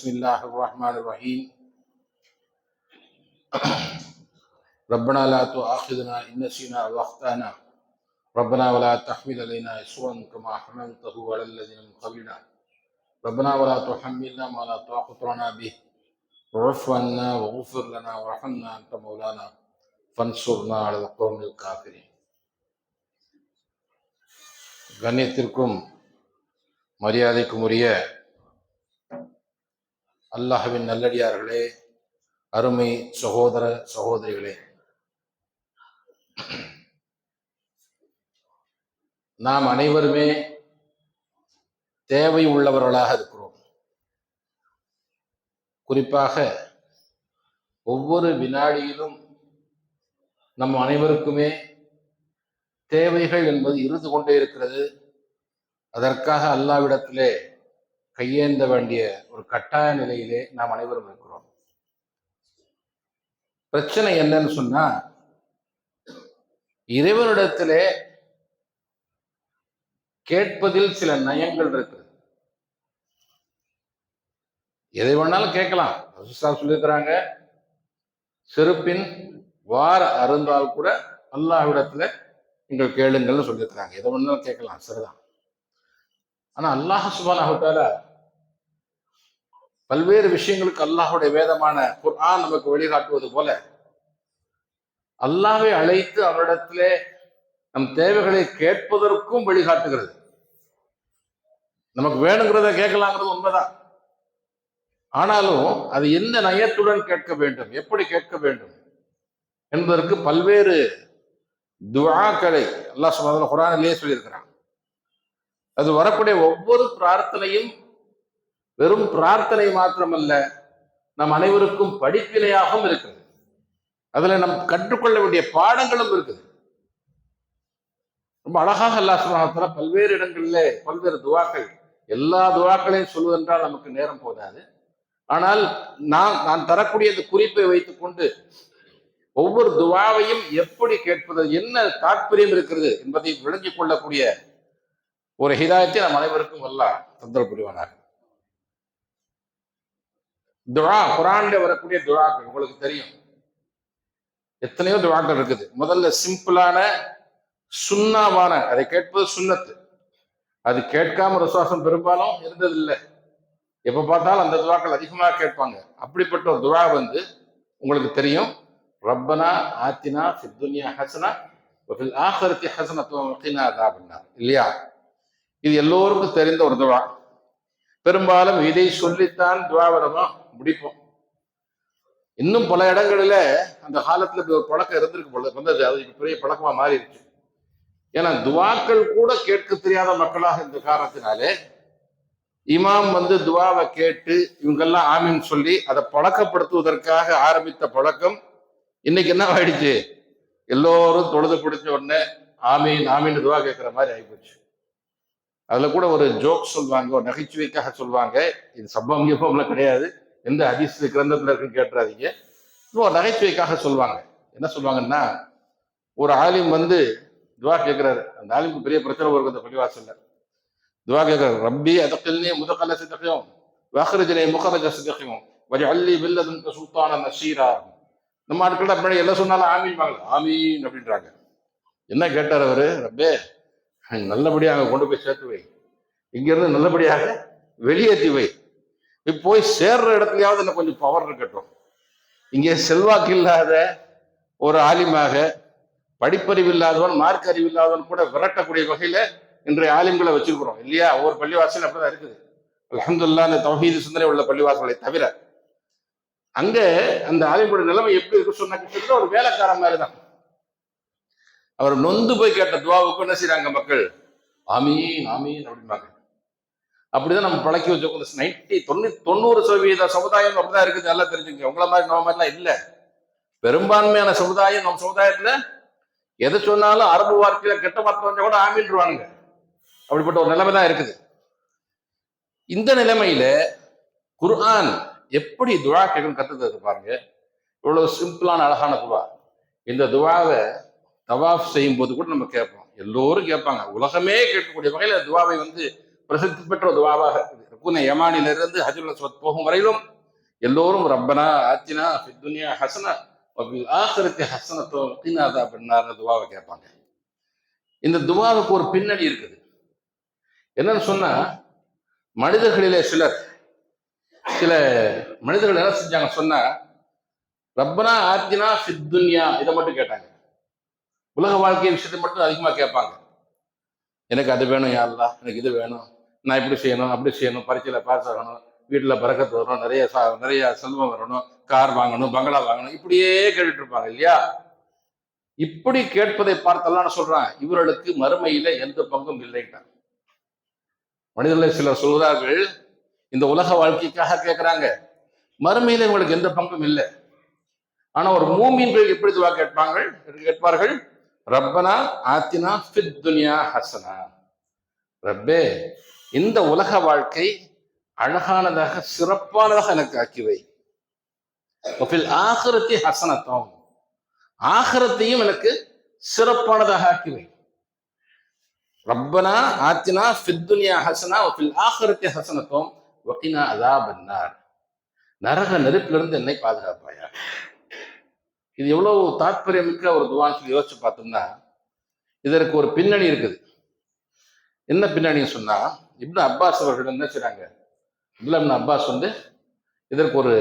بسم الله الرحمن الرحيم ربنا لا تؤاخذنا إن نسينا أو أخطأنا ربنا ولا تحمل علينا إصرا كما حملته على الذين من قبلنا ربنا ولا تحملنا ما لا طاقة لنا به واعف عنا واغفر لنا وارحمنا أنت مولانا فانصرنا على القوم الكافرين. கண்ணியத்திற்கும் மரியாதைக்கும் உரிய அல்லாஹ்வின் நல்லடியார்களே, அருமை சகோதர சகோதரிகளே, நாம் அனைவருமே தேவை உள்ளவர்களாக இருக்கிறோம். குறிப்பாக ஒவ்வொரு வினாடியிலும் நம் அனைவருக்குமே தேவைகள் என்பது இருந்து கொண்டே இருக்கிறது. அதற்காக அல்லாஹ்விடத்திலே கையேந்த வேண்டிய ஒரு கட்டாய நிலையிலே நாம் அனைவரும் இருக்கிறோம். பிரச்சனை என்னன்னு சொன்னா, இறைவனிடத்திலே கேட்பதில் சில நயங்கள் இருக்குது. எதை வேணாலும் கேட்கலாம். சொல்லியிருக்கிறாங்க, செருப்பின் வார அருந்தால் கூட அல்லாஹ்விடத்துல நீங்கள் கேளுங்கள்னு சொல்லியிருக்கிறாங்க. எதை வேணாலும் கேட்கலாம், சரிதான். ஆனா அல்லாஹ் சுப்ஹானஹு வ தஆலா பல்வேறு விஷயங்களுக்கு அல்லாஹுடைய வேதமான குர்ஆன் நமக்கு வழிகாட்டுவது போல அல்லாஹ்வை அழைத்து அவரிடத்திலே நம் தேவைகளை கேட்பதற்கும் வழிகாட்டுகிறது. நமக்கு வேணுங்கிறத கேட்கலாங்கிறது உண்மைதான். ஆனாலும் அது எந்த நயத்துடன் கேட்க வேண்டும், எப்படி கேட்க வேண்டும் என்பதற்கு பல்வேறு துஆக்களை அல்லாஹ் சுப்ஹானஹு வ தஆலா குர்ஆனிலேயே சொல்லியிருக்கிறான். அது வரக்கூடிய ஒவ்வொரு பிரார்த்தனையும் வெறும் பிரார்த்தனை மாத்திரமல்ல, நம் அனைவருக்கும் படிப்பினையாகவும் இருக்குது. அதுல நம் கற்றுக்கொள்ள வேண்டிய பாடங்களும் இருக்குது. ரொம்ப அழகாக அல்லாஹ் சுப்ஹானஹு வ தஆலா பல்வேறு இடங்களிலே பல்வேறு துஆக்கள், எல்லா துஆக்களையும் சொல்வதென்றால் நமக்கு நேரம் போதாது. ஆனால் நான் தரக்கூடிய இந்த குறிப்பை வைத்துக் கொண்டு ஒவ்வொரு துஆவையும் எப்படி கேட்பது, என்ன தாற்பயம் இருக்கிறது என்பதை விளங்கிக் கொள்ளக்கூடிய ஒரு ஹிதாயத்தை நம் அனைவருக்கும் அல்லாஹ் தந்தல் புரிவானாக. துஆ, குர்ஆன்ல வரக்கூடிய துஆக்கள் உங்களுக்கு தெரியும், எத்தனையோ துஆக்கள் இருக்குது. முதல்ல சிம்பிளான சுன்னாவான, அதை கேட்பது சுன்னத்து. அது கேட்காம ரசூலுல்லாஹ் பெரும்பாலும் இருந்ததில்லை. எப்ப பார்த்தாலும் அந்த துஆக்கள் அதிகமாக கேட்பாங்க. அப்படிப்பட்ட ஒரு துஆ உங்களுக்கு தெரியும், ரப்பனா ஆத்தினா ஃபித் துன்யா ஹஸனா வ ஃபில் ஆখিরাতি ஹஸனத்துன் வ கினா அஸாபன்னார், இல்லையா? இது எல்லோருக்கும் தெரிந்த ஒரு துஆ. பெரும்பாலும் இதை சொல்லித்தான் துஆவை நம்ம முடிப்போம். இன்னும் பல இடங்களில அந்த காலத்துல ஒரு பழக்கம் இருந்திருக்கு, வந்தது. அது பெரிய பழக்கமா மாறிடுச்சு. ஏன்னா துஆக்கள் கூட கேட்க தெரியாத மக்களாக இந்த காரணத்தினாலே இமாம் துஆவை கேட்டு இவங்கெல்லாம் ஆமீன் சொல்லி அதை பழக்கப்படுத்துவதற்காக ஆரம்பித்த பழக்கம் இன்னைக்கு என்ன ஆயிடுச்சு, எல்லோரும் தொழுது பிடிச்ச உடனே ஆமீன் ஆமீன் துஆ கேட்கிற மாதிரி ஆயிப்போச்சு. அதுல கூட ஒரு ஜோக் சொல்லுவாங்க, ஒரு நகைச்சுவைக்காக சொல்லுவாங்க. இது சம்பவம் யூபம்லாம் கிடையாது, எந்த ஹதீஸ் கிரந்தத்துல இருக்குன்னு கேட்டுறாதீங்க. ஒரு நகைச்சுவைக்காக சொல்லுவாங்க. என்ன சொல்லுவாங்கன்னா, ஒரு ஆலிம் துஆ கேட்கிறாரு. அந்த ஆலிமுக்கு பெரிய பிரச்சனை வருது. அந்த பள்ளிவாசல்ல துஆ கேட்கிறாரு, ரப்பி அதகில்னி முதகல சிதகியும் வஅக்ரிஜ்னி முகரஜ சிதகியும் வஜஅல்லி பில்லதுன்க சுல்தானன் நஸீரா. நம்ம ஆட்கள் அப்படி எல்லாம் சொன்னாலும் ஆமீன் வாங்க, ஆமீன் அப்படின்றாங்க. என்ன கேட்டார் அவரு, ரப்பே நல்லபடியாக கொண்டு போய் சேர்த்து வை, இங்கிருந்து நல்லபடியாக வெளியேற்றி வை, போய் சேர்ற இடத்துலயாவது என்ன கொஞ்சம் பவர் இருக்கட்டும். இங்கே செல்வாக்கு இல்லாத ஒரு ஆலிமாக, படிப்பறிவு இல்லாதவன், மார்க் அறிவு இல்லாதவன் கூட விரட்டக்கூடிய வகையில இன்றைய ஆலிம்களை வச்சிருக்கிறோம், இல்லையா? ஒவ்வொரு பள்ளிவாசல் அப்படிதான் இருக்குது. அல்ஹம்துலில்லாஹ், இந்த தௌஹீது சிந்தனை உள்ள பள்ளிவாசலை தவிர அங்க அந்த ஆலிமுடைய நிலைமை எப்படி இருக்கு சொன்னா, கிட்டத்தட்ட ஒரு வேலைக்காரன் மாதிரி தான். அவர் நொந்து போய் கேட்ட துஆவுக்கு என்ன செய்யறாங்க மக்கள், ஆமீன் ஆமீன் அப்படிம்பாங்க. அப்படிதான் நம்ம பழக்கி வச்சிருக்கோம். 90% சமுதாயம் அப்படிதான் இருக்குது. நல்லா தெரிஞ்சுங்க. உங்கள மாதிரி நம்ம மாதிரிலாம் இல்ல. பெரும்பான்மையான சமுதாயம் நம்ம சமுதாயத்துல எதை சொன்னாலும் அரபு வார்த்தையில கெட்ட வார்த்தை வந்தா கூட ஆமீன்றுவாங்க. அப்படிப்பட்ட ஒரு நிலைமை தான் இருக்குது. இந்த நிலைமையில குர்ஆன் எப்படி துஆ கேட்கணும் கத்துக்கிறது பாருங்க. இவ்வளவு சிம்பிளான அழகான துஆ. இந்த துஆவை தவாஃப் செய்யும் போது கூட நம்ம கேட்போம், எல்லோரும் கேட்பாங்க. உலகமே கேட்கக்கூடிய வகையில துஆவை பிரசித்தி பெற்ற துஆவாக ருக்குன யமானிலிருந்து ஹஜ்ருல் அஸ்வத் போகும் வரையிலும் எல்லோரும் ரப்பனா ஆத்தினா ஃபித் துன்யா ஹஸனா வ ஃபில் ஆখিরাতি ஹஸனத்தும் வ கினா அஸாபன்னார்னு துஆவை கேட்பாங்க. இந்த துஆவுக்கு ஒரு பின்னணி இருக்குது. என்னன்னு சொன்னா, மனிதர்களிலே சில மனிதர்கள் என்ன செஞ்சாங்க சொன்னா, ரப்பனா ஆத்தினா ஃபித் துன்யா இதை மட்டும் கேட்டாங்க. உலக வாழ்க்கை விஷயத்தை மட்டும் அதிகமா கேட்பாங்க. எனக்கு அது வேணும் யா அல்லாஹ், எனக்கு இது வேணும், நான் இப்படி செய்யணும் அப்படி செய்யணும், பரீட்சையில பாஸ் ஆகணும், வீட்டுல பரக்கத்து வரணும், நிறைய செல்வம் வரணும், கார் வாங்கணும், பங்களா வாங்கணும், இப்படியே கேட்டுட்டு இருப்பாங்க இல்லையா? இப்படி கேட்பதை பார்த்தெல்லாம் சொல்றான், இவர்களுக்கு மறுமையில எந்த பங்கும் இல்லைட்டான். மனிதர்களை சிலர் சொல்கிறார்கள், இந்த உலக வாழ்க்கைக்காக கேட்கிறாங்க, மறுமையில இவங்களுக்கு எந்த பங்கும் இல்லை. ஆனா ஒரு மூமின்கள் எப்படி துவா கேட்பார்கள், ரப்பனா ஆத்தினா ஃபித் துன்யா ஹஸனா, ரப்பே இந்த உலக வாழ்க்கை அழகானதாக சிறப்பானதாக எனக்கு ஆக்கிவை, வஃபில் ஆখিরাতি ஹஸனத்தும் ஆখিরাத்தையும் எனக்கு சிறப்பானதாக ஆக்கிவை. ரப்பனா ஆத்தினா ஃபித் துன்யா ஹஸனா வஃபில் ஆখিরাতি ஹஸனத்தும் வ கினா அஸாபன்னார், நரக நெருப்பிலிருந்து என்னை பாதுகாப்பாயா. இது எவ்வளவு தாற்பயமிக்க ஒரு துவான்னு சொல்லி யோசிச்சு பார்த்தோம்னா, இதற்கு ஒரு பின்னணி இருக்குது. என்ன பின்னணின்னு சொன்னா, இப்னு அப்பாஸ் அவர்கள் என்ன செய்றாங்க, இப்னு அப்பாஸ் இதற்கு ஒரு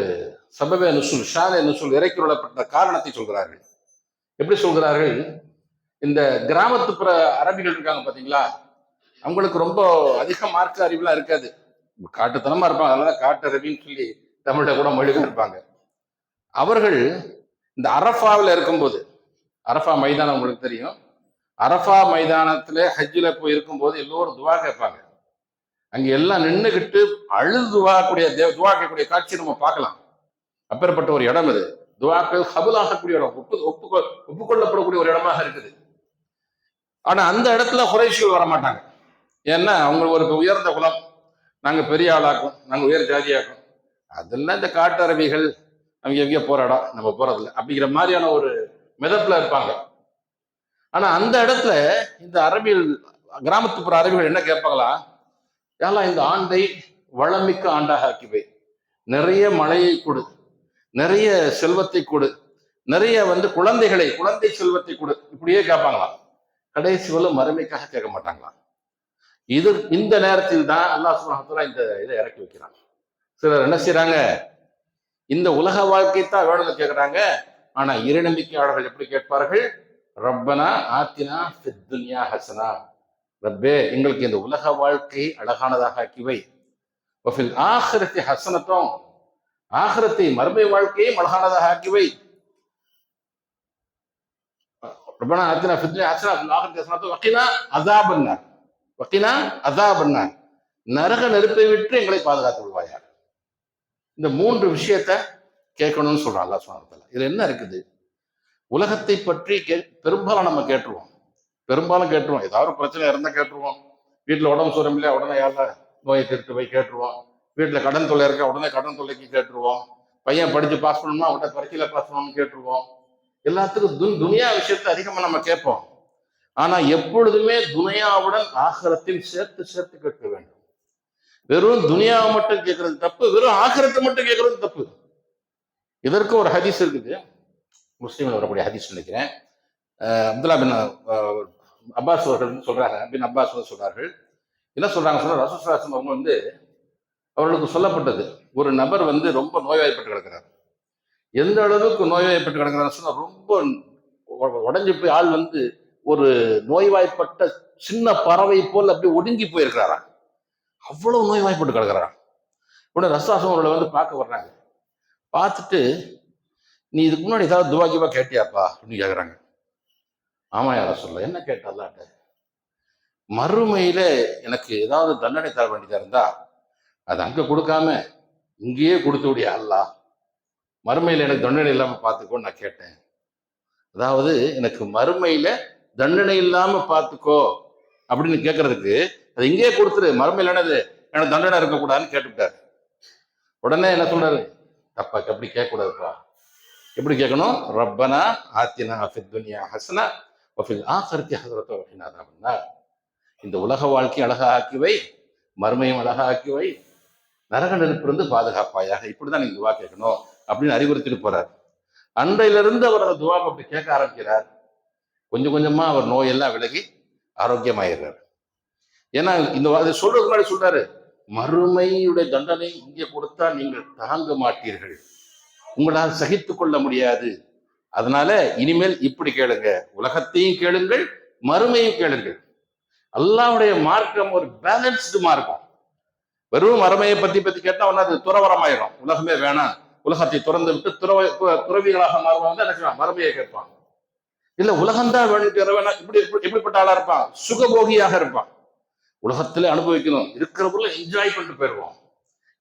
சபபே நுசுல் ஷானே நுசுல் இறக்கி விடப்பட்ட காரணத்தை சொல்கிறார்கள். எப்படி சொல்கிறார்கள், இந்த கிராமத்துப்புற அரபிகள் இருக்காங்க பாத்தீங்களா, அவங்களுக்கு ரொம்ப அதிக மார்க்க அறிவுலாம் இருக்காது, காட்டுத்தனமா இருப்பாங்க. அதனால காட்டு அரபின்னு சொல்லி தமிழ்ல கூட மொழிகள் இருப்பாங்க. அவர்கள் இந்த அரஃபாவில் இருக்கும்போது, அரஃபா மைதானம் உங்களுக்கு தெரியும், அரஃபா மைதானத்துல ஹஜ்ஜில போய் இருக்கும்போது எல்லோரும் துவா கேட்பாங்க. அங்க எல்லாம் நின்றுகிட்டு அழுது துவா கேட்கக்கூடிய காட்சி நம்ம பார்க்கலாம். அப்பேற்பட்ட ஒரு இடம் இது. துவாக்கள் கபூலாகக்கூடிய இடம், ஒப்புக்கொள்ளப்படக்கூடிய ஒரு இடமாக இருக்குது. ஆனா அந்த இடத்துல குறைஷிகள் வர மாட்டாங்க. ஏன்னா அவங்க ஒரு உயர்ந்த குலம், நாங்க பெரிய ஆளாக்கும், நாங்க உயர் ஜாதியாக்கும், அதெல்லாம் இந்த காட்டு அரபிகள் அவங்க எங்கேயோ போற இடம், நம்ம போறதில்லை அப்படிங்கிற மாதிரியான ஒரு மிதப்புல இருப்பாங்க. ஆனா அந்த இடத்துல இந்த அரபிகள், கிராமத்துப்புற அரபிகள் என்ன கேட்பாங்களா, ஏலாம் இந்த ஆண்டை வளமிக்க ஆண்டாக ஆக்கிவை, நிறைய மழையை கொடு, நிறைய செல்வத்தை கொடு, நிறைய குழந்தை செல்வத்தை கொடு, இப்படியே கேட்பாங்களாம். கடைசி வரை மறுமைக்காக கேட்க மாட்டாங்களாம். இந்த நேரத்தில் தான் அல்லாஹ் சுப்ஹானஹு வ தஆலா இந்த இதை இறக்கி வைக்கிறாங்க. சிலர் என்ன செய்யறாங்க, இந்த உலக வாழ்க்கை தான் வேணும்னு கேட்கிறாங்க. ஆனா இறைநம்பிக்கையாளர்கள் எப்படி கேட்பார்கள், ரப்பனா ஆத்தினா ஃபித் துன்யா ஹஸனா, ரப்பே எங்களுக்கு இந்த உலக வாழ்க்கை அழகானதாக ஆக்கிவை, வஃபில் ஆখিরাতি ஹஸனத்தும் ஆখিরাத்தை மறுமை வாழ்க்கையும் அழகானதாக ஆக்கிவை, ரப்பனா ஆத்தினா ஃபித் துன்யா ஹஸனா வஃபில் ஆখিরাতি ஹஸனத்தும் வ கினா அஸாபன்னார், வ கினா அஸாபன்னார், நரக நெருப்பை விட்டு எங்களை பாதுகாத்து விடுவாயா. இந்த 3 விஷயத்த கேட்கணும்னு சொல்றான் அல்லாஹ் சுப்ஹானஹு வ தஆலா. இதுல என்ன இருக்குது, உலகத்தை பற்றி பெரும்பாலும் நம்ம கேட்டுருவோம், ஏதாவது பிரச்சனை இருந்தா கேட்டுருவோம். வீட்டுல உடம்பு சுரம் இல்லையா, உடனே யாரில் நோயை தீர்த்து போய் கேட்டுருவோம். வீட்டுல கடன் தொல்லை இருக்க, உடனே கடன் தொல்லைக்கு கேட்டுருவோம். பையன் படிச்சு பாஸ் பண்ணணும்னா உடனே பரீட்சையில பாஸ் பண்ணணும்னு கேட்டுருவோம். எல்லாத்துக்கும் துனியா விஷயத்தை அதிகமா நம்ம கேட்போம். ஆனா எப்பொழுதுமே துனியாவுடன் ஆகிரத்தில் சேர்த்து சேர்த்து கேட்க வேண்டும். வெறும் துனியாவை மட்டும் கேட்கறது தப்பு, வெறும் ஆகிரத்தை மட்டும் கேட்கறது தப்பு. இதற்கு ஒரு ஹதீஸ் இருக்குது, முஸ்லீம்ல வரக்கூடிய ஹதீஸ் நினைக்கிறேன். அப்துல்லா பின் அப்பாஸ் அவர்கள் சொல்றார்கள், என்ன சொல்றாங்க சொன்னா, ரசூலுல்லாஹி ஸல்லல்லாஹு அலைஹி வஸல்லம் அவங்க அவர்களுக்கு சொல்லப்பட்டது, ஒரு நபர் ரொம்ப நோய்வாய்ப்பட்டு கிடக்கிறார். எந்த அளவுக்கு நோய்வாய்ப்பட்டு கிடக்கிறார் சொன்னா, ரொம்ப உடஞ்சி போய் ஆள் ஒரு நோய்வாய்ப்பட்ட சின்ன பறவை போல் அப்படியே ஒடுங்கி போயிருக்கிறாரா, அவ்வளவு நோய்வாய்ப்பட்டு கிடக்கிறாரா. உடனே ரசூலுல்லாஹி அவர்களை பார்க்க வர்றாங்க. பார்த்துட்டு, நீ இதுக்கு முன்னாடி ஏதாவது துவா கேட்டியாப்பா அப்படின்னு கேட்குறாங்க. ஆமா யா ரசூலுல்லாஹ், என்ன கேட்டாலாட்ட, மறுமையில எனக்கு ஏதாவது தண்டனை தர வேண்டியதா இருந்தா அது அங்க கொடுக்காம இங்கேயே கொடுத்து விடியா அல்லாஹ், மறுமையில எனக்கு தண்டனை இல்லாம பார்த்துக்கோன்னு நான் கேட்டேன். அதாவது எனக்கு மறுமையில தண்டனை இல்லாம பார்த்துக்கோ அப்படின்னு கேட்கறதுக்கு அது இங்கேயே கொடுத்துரு, மறுமையில என்னது எனக்கு தண்டனை இருக்கக்கூடாதுன்னு கேட்டுவிட்டாரு. உடனே என்ன சொல்றாரு, தப்பா அப்படி கேட்கக்கூடாதுப்பா, எப்படி கேட்கணும், ரப்பனா ஆத்தினா ஃபித் துன்யா ஹஸனா வஃபில் ஆখিরাতি ஹஸனத்தும் வ கினா அஸாபன்னார், இந்த உலக வாழ்க்கை அழகா ஆக்கி வை, மறுமையும் அழகா ஆக்கி வை, நரக நெருப்பிலிருந்து பாதுகாப்பாயாக, இப்படிதான் நீங்க துவா கேட்கணும் அப்படின்னு அறிவுறுத்திட்டு போறார். அன்றையிலிருந்து அவர் அந்த துவா அப்படி கேட்க ஆரம்பிக்கிறார். கொஞ்சம் கொஞ்சமா அவர் நோயெல்லாம் விலகி ஆரோக்கியமாயிடுறார். ஏன்னா இந்த சொல்றதுக்கு முன்னாடி சொல்றாரு, மறுமையுடைய தண்டனை இங்கே கொடுத்தா நீங்கள் தாங்க மாட்டீர்கள், உங்களால் சகித்துக் கொள்ள முடியாது. அதனால இனிமேல் இப்படி கேளுங்க, உலகத்தையும் கேளுங்கள், மறுமையும் கேளுங்கள். அல்லாஹ்வுடைய மார்க்கம் ஒரு பேலன்ஸ்டு மார்க்கம். வெறும் மறுமையை பத்தி கேட்டா ஒன்னா அது துறவரமாயிரும், உலகமே வேணாம், உலகத்தை துறந்து விட்டு துறவிகளாக மாறுவாங்க. என்ன மறுமையை கேட்பான். இல்ல உலகம்தான் வேணும், இப்படி எப்படிப்பட்ட ஆளா இருப்பான்? சுகபோகியாக இருப்பான். உலகத்துல அனுபவிக்கணும், இருக்கிற பொருள் என்ஜாய் பண்ணிட்டு போயிடுவோம்.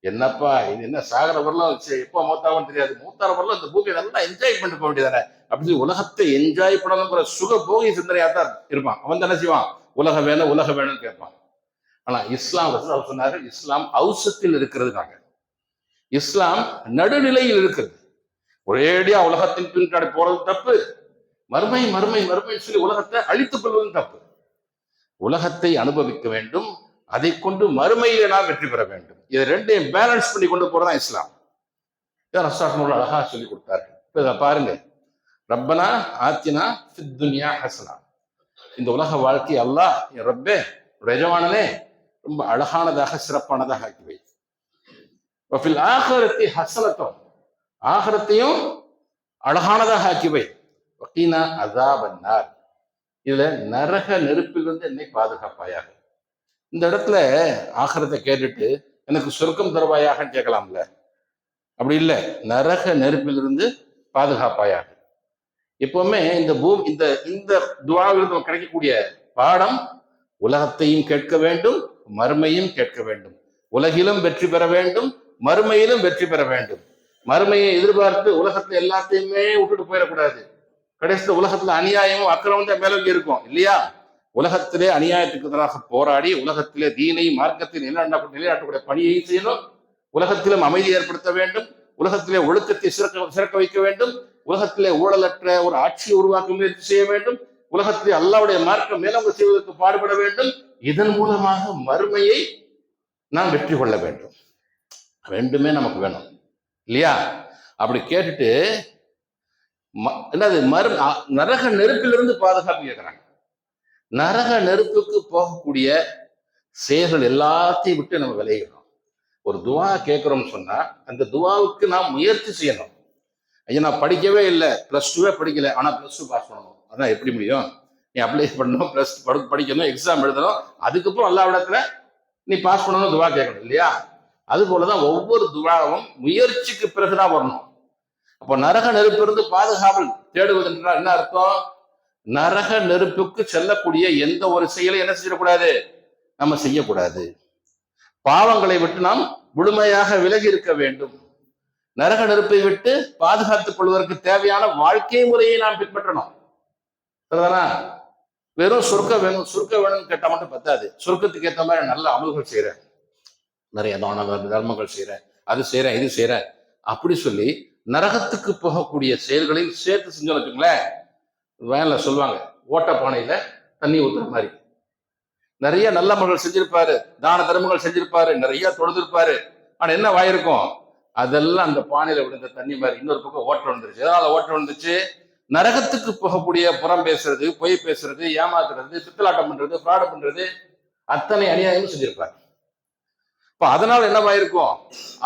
என்னப்பா இது என்ன சாகர பொருளும் எப்போ மூத்தாவும் தெரியாது, மூத்தார பொருளும் இந்த பூமியை நல்லா என்ஜாய் பண்ணிட்டு போக வேண்டியதானே அப்படின்னு உலகத்தை என்ஜாய் பண்ணணுங்கிற சுகபோகி சிந்தனையா தான் இருப்பான். அவன் தானே செய்வான், உலகம் வேணும்னு கேட்பான். ஆனா இஸ்லாம் சொன்னாரு, இஸ்லாம் அவுசத்தில் இருக்கிறதுனாங்க, இஸ்லாம் நடுநிலையில் இருக்கிறது. ஒரேடியா உலகத்தின் பின்னாடி போறது தப்பு, மறுமை மறுமை மறுமை சொல்லி உலகத்தை அழித்துக் கொள்வதும் தப்பு. உலகத்தை அனுபவிக்க வேண்டும், அதை கொண்டு மறுமையில நாம் வெற்றி பெற வேண்டும். இதை ரெண்டையும் பேலன்ஸ் பண்ணி கொண்டு போறதான் இஸ்லாம். அழகா சொல்லி கொடுத்தாரு. இப்ப இதை பாருங்க, ரப்பனா ஆத்தினா ஃபித் துன்யா ஹஸனா, இந்த உலக வாழ்க்கை அல்லாஹ் என் ரப்பே எஜமானனே ரொம்ப அழகானதாக சிறப்பானதாக ஆக்கி வை. வஃபில் ஆகிரத்தி ஹஸனத்தும், ஆகிரத்தையும் அழகானதாக ஆக்கி வை. வகீனா அஸாபன் நார், இதுல நரக நெருப்பிலிருந்து என்னை பாதுகாப்பாயாக. இந்த இடத்துல ஆகிரத்தை கேட்டுட்டு எனக்கு சொர்க்கம் தருவாயாக கேட்கலாம்ல, அப்படி இல்லை, நரக நெருப்பிலிருந்து பாதுகாப்பாயாக. எப்பவுமே இந்த இந்த துஆவிலிருந்து கிடைக்கக்கூடிய பாடம், உலகத்தையும் கேட்க வேண்டும், மறுமையும் கேட்க வேண்டும். உலகிலும் வெற்றி பெற வேண்டும், மறுமையிலும் வெற்றி பெற வேண்டும். மறுமையை எதிர்பார்த்து உலகத்துல எல்லாத்தையுமே விட்டுட்டு போயிடக்கூடாது. கடைசியில உலகத்துல அநியாயமும் அக்கிரமம் தான் மேலோங்கி இருக்கும் இல்லையா? உலகத்திலே அநியாயத்துக்கு எதிராக போராடி உலகத்திலே தீனை மார்க்கத்தை நிலைநாட்டக்கூடிய பணியை செய்யணும். உலகத்திலும் அமைதி ஏற்படுத்த வேண்டும், உலகத்திலே ஒழுக்கத்தை சிறக்க வைக்க வேண்டும், உலகத்திலே ஊழலற்ற ஒரு ஆட்சியை உருவாக்க முயற்சி செய்ய வேண்டும், உலகத்திலே அல்லாஹ்வுடைய மார்க்கம் மேலோங்க செய்வதற்கு பாடுபட வேண்டும். இதன் மூலமாக மறுமையை நாம் வெற்றி கொள்ள வேண்டும். ரெண்டுமே நமக்கு வேணும் இல்லையா? அப்படி கேட்டுட்டு என்னது நரக நெருப்பிலிருந்து பாதுகாப்பு கேட்கிறாங்க. நரக நெருப்புக்கு போகக்கூடிய செயல்கள் எல்லாத்தையும் விட்டு நம்ம விளையிடணும். ஒரு துவா கேட்கிறோம்னு சொன்னா அந்த துவாவுக்கு நாம் முயற்சி செய்யணும். ஐயா நான் படிக்கவே இல்லை, +2 படிக்கல, ஆனா +2 பாஸ் பண்ணணும். அதான் எப்படி முடியும்? நீ அப்ளை பண்ணணும், படிக்கணும், எக்ஸாம் எழுதணும், அதுக்கப்புறம் எல்லா இடத்துல நீ பாஸ் பண்ணணும், துவா கேட்கணும் இல்லையா? அது போலதான் ஒவ்வொரு துவாவும் முயற்சிக்கு பிறகுதான் வரணும். அப்போ நரக நெருப்பிலிருந்து பாதுகாவல் தேடுவது என்றால் என்ன அர்த்தம்? நரக நெருப்புக்கு செல்லக்கூடிய எந்த ஒரு செயலை என்ன செய்யக்கூடாது, நம்ம செய்யக்கூடாது. பாவங்களை விட்டு நாம் முழுமையாக விலகி இருக்க வேண்டும். நரக நெருப்பை விட்டு பாதுகாத்துக் கொள்வதற்கு தேவையான வாழ்க்கை முறையை நாம் பின்பற்றணும். வெறும் சொர்க்கம் வேணும்னு கேட்டா மட்டும் பத்தாது. சொர்க்கத்துக்கு ஏற்ற மாதிரி நல்ல அமல்கள் செய்யறேன், நிறைய தான தர்மங்கள் செய்யறேன், அது செய்யறேன், இது செய்யறேன் அப்படி சொல்லி நரகத்துக்கு போகக்கூடிய செயல்களையும் சேர்த்து செஞ்சோம்னு வச்சுங்களேன், வேன்ல சொல்லுவாங்க ஓட்டப்பானையில தண்ணி ஊத்துற மாதிரி. நிறைய நல்ல அமல்கள் செஞ்சிருப்பாரு, தான தர்மங்கள் செஞ்சிருப்பாரு, நிறைய தொழுதிருப்பாரு, ஆனா என்ன வாயிருக்கும்? அதெல்லாம் அந்த பானையில விழுந்த தண்ணி மாதிரி இன்னொரு பக்கம் ஓட்டம் வந்துருச்சு. எதனால ஓட்டம் வந்துச்சு? நரகத்துக்கு போகக்கூடிய புறம் பேசுறது, பொய் பேசுறது, ஏமாத்துறது, பித்தலாட்டம் பண்றது, ஃப்ராடு பண்றது, அத்தனை அநியாயமும் செஞ்சிருப்பாரு. இப்ப அதனால என்னவாயிருக்கும்?